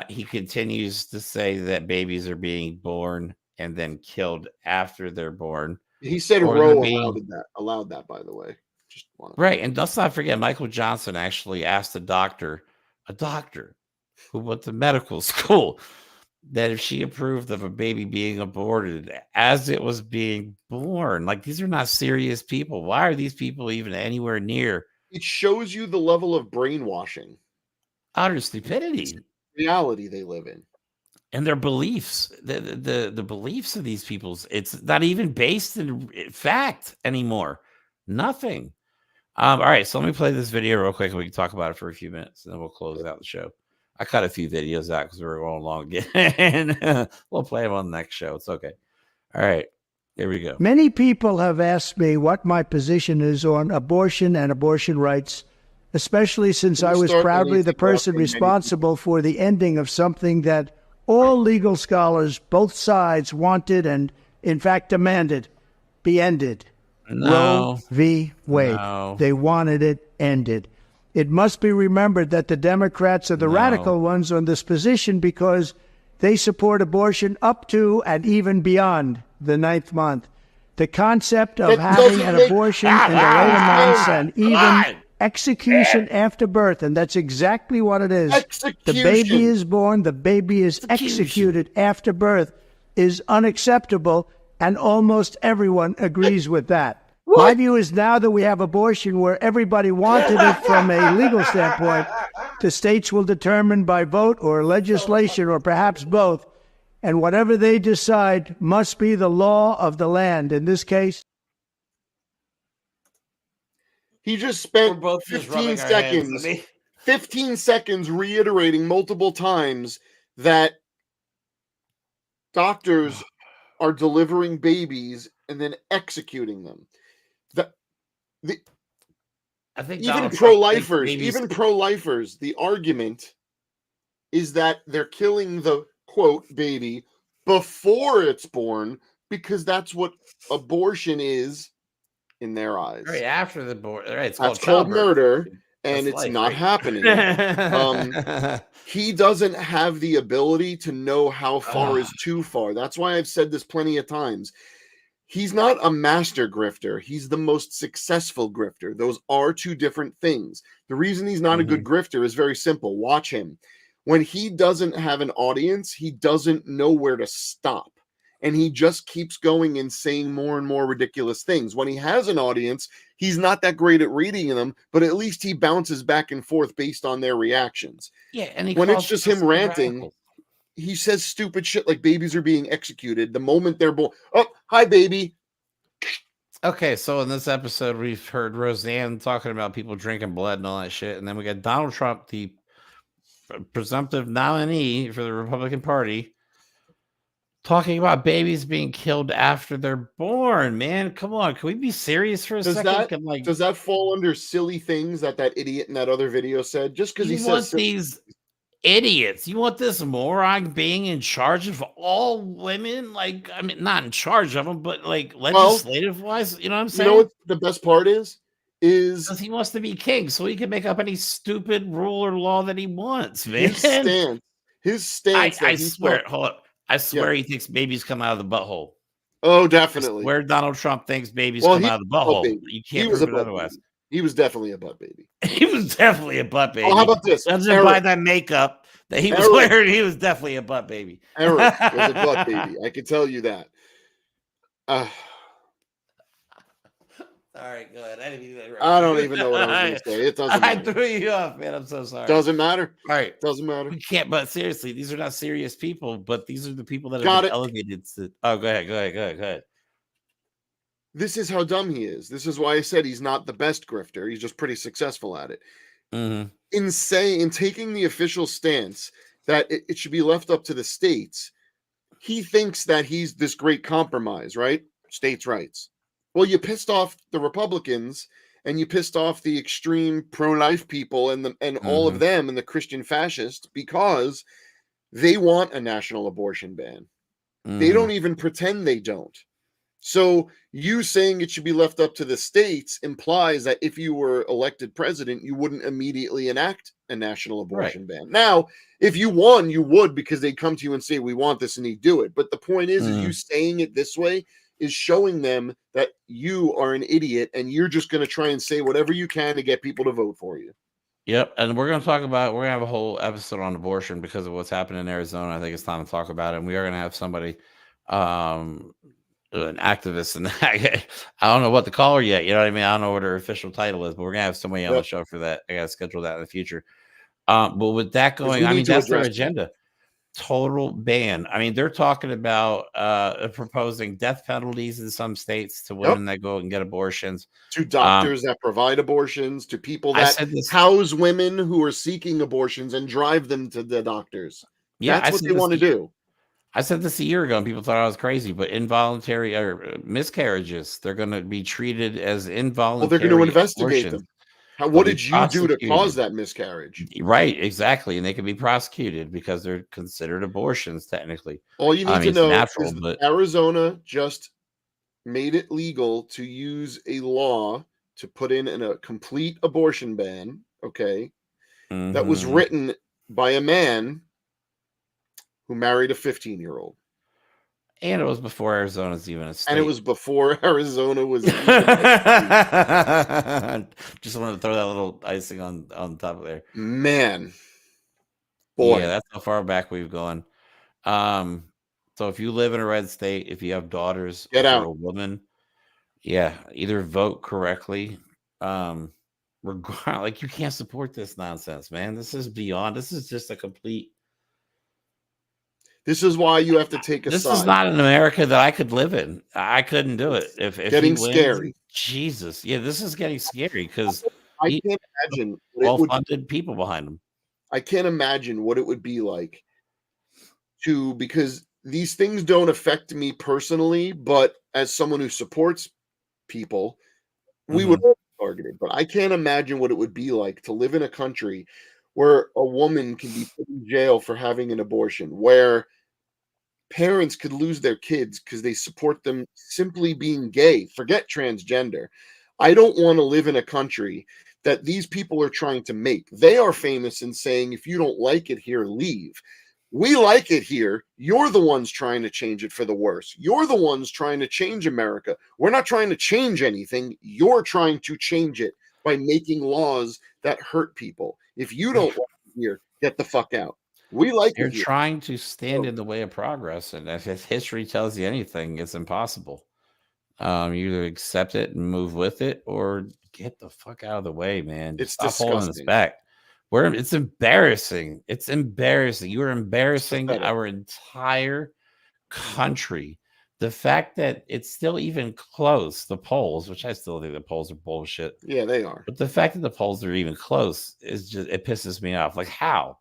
He continues to say that babies are being born and then killed after they're born. He said Roe allowed that, by the way. Right. And let's not forget, Michael Johnson actually asked a doctor who went to medical school, that if she approved of a baby being aborted as it was being born. Like, these are not serious people. Why are these people even anywhere near? It shows you the level of brainwashing. Utter stupidity. Reality they live in. And their beliefs, the beliefs of these people's, it's not even based in fact anymore. Nothing. All right, so let me play this video real quick and we can talk about it for a few minutes, and then we'll close out the show. I cut a few videos out because we were going long again. We'll play them on the next show. It's okay. All right, here we go. Many people have asked me what my position is on abortion and abortion rights, especially since I was proudly the person responsible for the ending of something that all legal scholars, both sides, wanted and, in fact, demanded be ended. Roe v. Wade. No. They wanted it ended. It must be remembered that the Democrats are the radical ones on this position because they support abortion up to and even beyond the 9th month. The concept of having an abortion in the later months and even execution after birth, and that's exactly what it is. The baby is born, the baby is executed after birth, is unacceptable, and almost everyone agrees with that. My view is now that we have abortion where everybody wanted it from a legal standpoint, the states will determine by vote or legislation or perhaps both, and whatever they decide must be the law of the land. In this case, he just spent 15 seconds reiterating multiple times that doctors are delivering babies and then executing them. I think even pro-lifers, the argument is that they're killing the quote baby before it's born because that's what abortion is in their eyes. Right after the born, right? It's called murder, and it's not happening. He doesn't have the ability to know how far is too far. That's why I've said this plenty of times. He's not a master grifter. He's the most successful grifter. Those are two different things. The reason he's not a good grifter is very simple. Watch him. When he doesn't have an audience, he doesn't know where to stop. and he just keeps going and saying more and more ridiculous things. When he has an audience, he's not that great at reading them, but at least he bounces back and forth based on their reactions. Yeah, and when it's just him ranting, radical. He says stupid shit like babies are being executed the moment they're born. Oh, hi, baby. Okay, so in this episode, we've heard Roseanne talking about people drinking blood and all that shit, and then we got Donald Trump, the presumptive nominee for the Republican Party, talking about babies being killed after they're born. Man, come on, can we be serious for a second? Does that fall under silly things that idiot in that other video said? Just because he says these idiots, you want this moron being in charge of all women? Like, I mean, not in charge of them, but like legislative wise, you know what I'm saying? You know what the best part is because he wants to be king, so he can make up any stupid rule or law that he wants, man. His stance. I swear, hold up. I swear he thinks babies come out of the butthole. Oh, definitely. Where Donald Trump thinks babies come out of the butthole. You can't prove it otherwise. He was definitely a butt baby. He was definitely a butt baby. Oh, how about this? Doesn't buy that makeup that he was wearing. He was definitely a butt baby. Eric was a butt baby. I can tell you that. All right, go ahead. I don't even know what I was going to say. It doesn't matter. I threw you off, man. I'm so sorry. Doesn't matter. All right. Doesn't matter. We can't, but seriously, these are not serious people, but these are the people that have been elevated to. Oh, go ahead. This is how dumb he is. This is why I said he's not the best grifter. He's just pretty successful at it. Mm-hmm. In taking the official stance that it should be left up to the states, he thinks that he's this great compromise, right? States' rights. Well, you pissed off the Republicans and you pissed off the extreme pro-life people and all of them and the Christian fascists because they want a national abortion ban. They don't even pretend they don't. So you saying it should be left up to the states implies that if you were elected president, you wouldn't immediately enact a national abortion ban. Now, if you won, you would, because they'd come to you and say, we want this, and he'd do it. But the point is you saying it this way is showing them that you are an idiot and you're just going to try and say whatever you can to get people to vote for you. Yep. And we're going to have a whole episode on abortion because of what's happening in Arizona. I think it's time to talk about it. And we are going to have somebody, an activist, and I don't know what to call her yet. You know what I mean? I don't know what her official title is, but we're going to have somebody on the show for that. I got to schedule that in the future. But with that going, I mean, that's their agenda. Total ban. I mean, they're talking about proposing death penalties in some states to women that go and get abortions, to doctors that provide abortions, to people that house women who are seeking abortions and drive them to the doctors. Yeah, that's what they want to do. I said this a year ago and people thought I was crazy, but involuntary or miscarriages, they're going to be treated as involuntary. Well, they're going to investigate abortions. them. What did you do to cause that miscarriage? Right, exactly. And they can be prosecuted because they're considered abortions, technically. All you need to know is that Arizona just made it legal to use a law to put in a complete abortion ban, that was written by a man who married a 15-year-old. And it was before Arizona's even a state. And it was before Arizona was even Just wanted to throw that little icing on top of there. Man. Boy. Yeah, that's how far back we've gone. So if you live in a red state, if you have daughters, get out. You're a woman, either vote correctly. Like, you can't support this nonsense, man. This is beyond. This is just a complete. This is why you have to take a side. This is not an America that I could live in. I couldn't do it. If getting scary. Jesus. Yeah, this is getting scary because I can't imagine well-funded people behind them. I can't imagine what it would be like because these things don't affect me personally, but as someone who supports people, we would all be targeted. But I can't imagine what it would be like to live in a country where a woman can be put in jail for having an abortion, where parents could lose their kids because they support them simply being gay. Forget transgender. I don't want to live in a country that these people are trying to make. They are famous in saying, if you don't like it here, leave. We like it here. You're the ones trying to change it for the worse. You're the ones trying to change America. We're not trying to change anything. You're trying to change it by making laws that hurt people. If you don't like it here, get the fuck out. We like You're it here. trying to stand in the way of progress, and if history tells you anything, it's impossible. You either accept it and move with it, or get the fuck out of the way, man. It's Stop holding us disgusting. back. It's embarrassing. It's embarrassing. You are embarrassing pathetic. our entire country. The fact that it's still even close, the polls, which I still think the polls are bullshit. Yeah, they are. But the fact that the polls are even close is just, it pisses me off. Like, how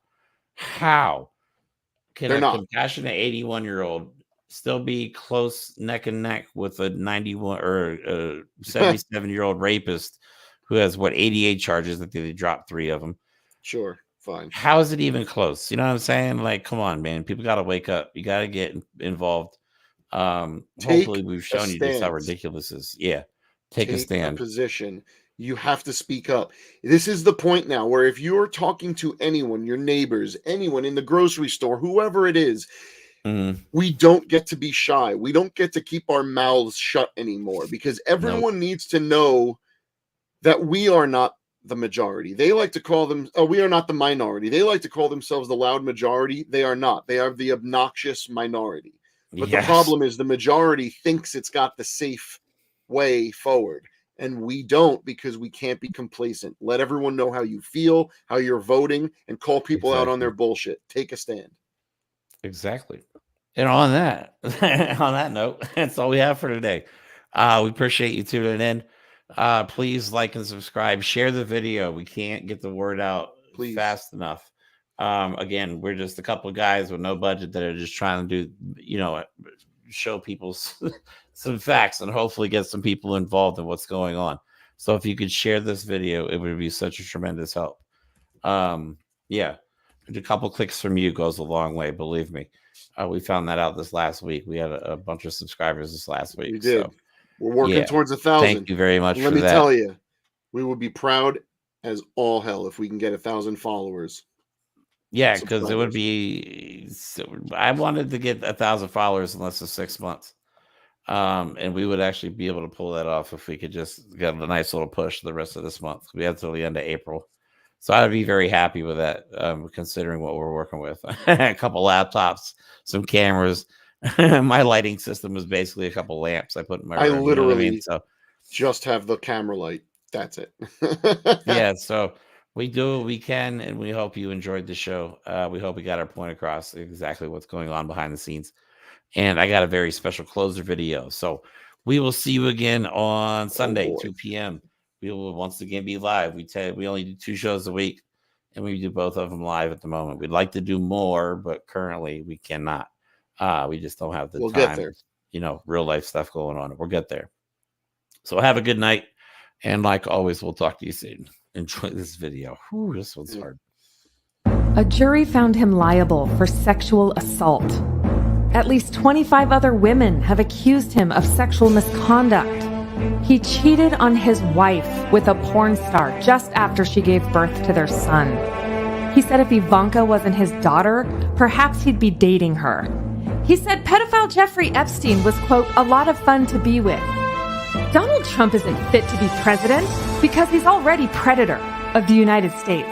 can They're a not. compassionate 81-year-old still be close neck and neck with a 91 or a 77-year-old rapist who has 88 charges that they dropped 3 of them? Sure, fine. How is it even close? You know what I'm saying? Like, come on, man. People got to wake up. You got to get involved. Hopefully we've shown you just how ridiculous this is. Yeah. Take a stand. Position. You have to speak up. This is the point now where if you're talking to anyone, your neighbors, anyone in the grocery store, whoever it is, we don't get to be shy. We don't get to keep our mouths shut anymore, because everyone needs to know that we are not the majority. They like to call them, we are not the minority. They like to call themselves the loud majority. They are not. They are the obnoxious minority. But the problem is the majority thinks it's got the safe way forward. And we don't, because we can't be complacent. Let everyone know how you feel, how you're voting, and call people out on their bullshit. Take a stand. Exactly. And on that, on that note, that's all we have for today. We appreciate you tuning in. Please like and subscribe. Share the video. We can't get the word out fast enough. Again, we're just a couple of guys with no budget that are just trying to do, show people some facts and hopefully get some people involved in what's going on. So if you could share this video, it would be such a tremendous help. Yeah, a couple clicks from you goes a long way. Believe me. We found that out this last week. We had a bunch of subscribers this last week. We did. So, we're working towards 1,000. Thank you very much. Let me tell you, we would be proud as all hell if we can get 1,000 followers. Yeah, because it would be. I wanted to get 1,000 followers in less than 6 months, and we would actually be able to pull that off if we could just get a nice little push the rest of this month. We have till the end of April, so I'd be very happy with that, considering what we're working with. A couple laptops, some cameras. My lighting system is basically a couple lamps I put in my room. I literally So just have the camera light. That's it. Yeah, so. We do what we can, and we hope you enjoyed the show. We hope we got our point across, exactly what's going on behind the scenes. And I got a very special closer video. So we will see you again on Sunday, 2 p.m. We will once again be live. We only do 2 shows a week, and we do both of them live at the moment. We'd like to do more, but currently we cannot. We just don't have the time. Get there. Real life stuff going on. We'll get there. So have a good night. And like always, we'll talk to you soon. Enjoy this video. Whew, this one's hard. A jury found him liable for sexual assault. At least 25 other women have accused him of sexual misconduct. He cheated on his wife with a porn star just after she gave birth to their son. He said if Ivanka wasn't his daughter, perhaps he'd be dating her. He said pedophile Jeffrey Epstein was, quote, a lot of fun to be with. Donald Trump isn't fit to be president because he's already predator of the United States.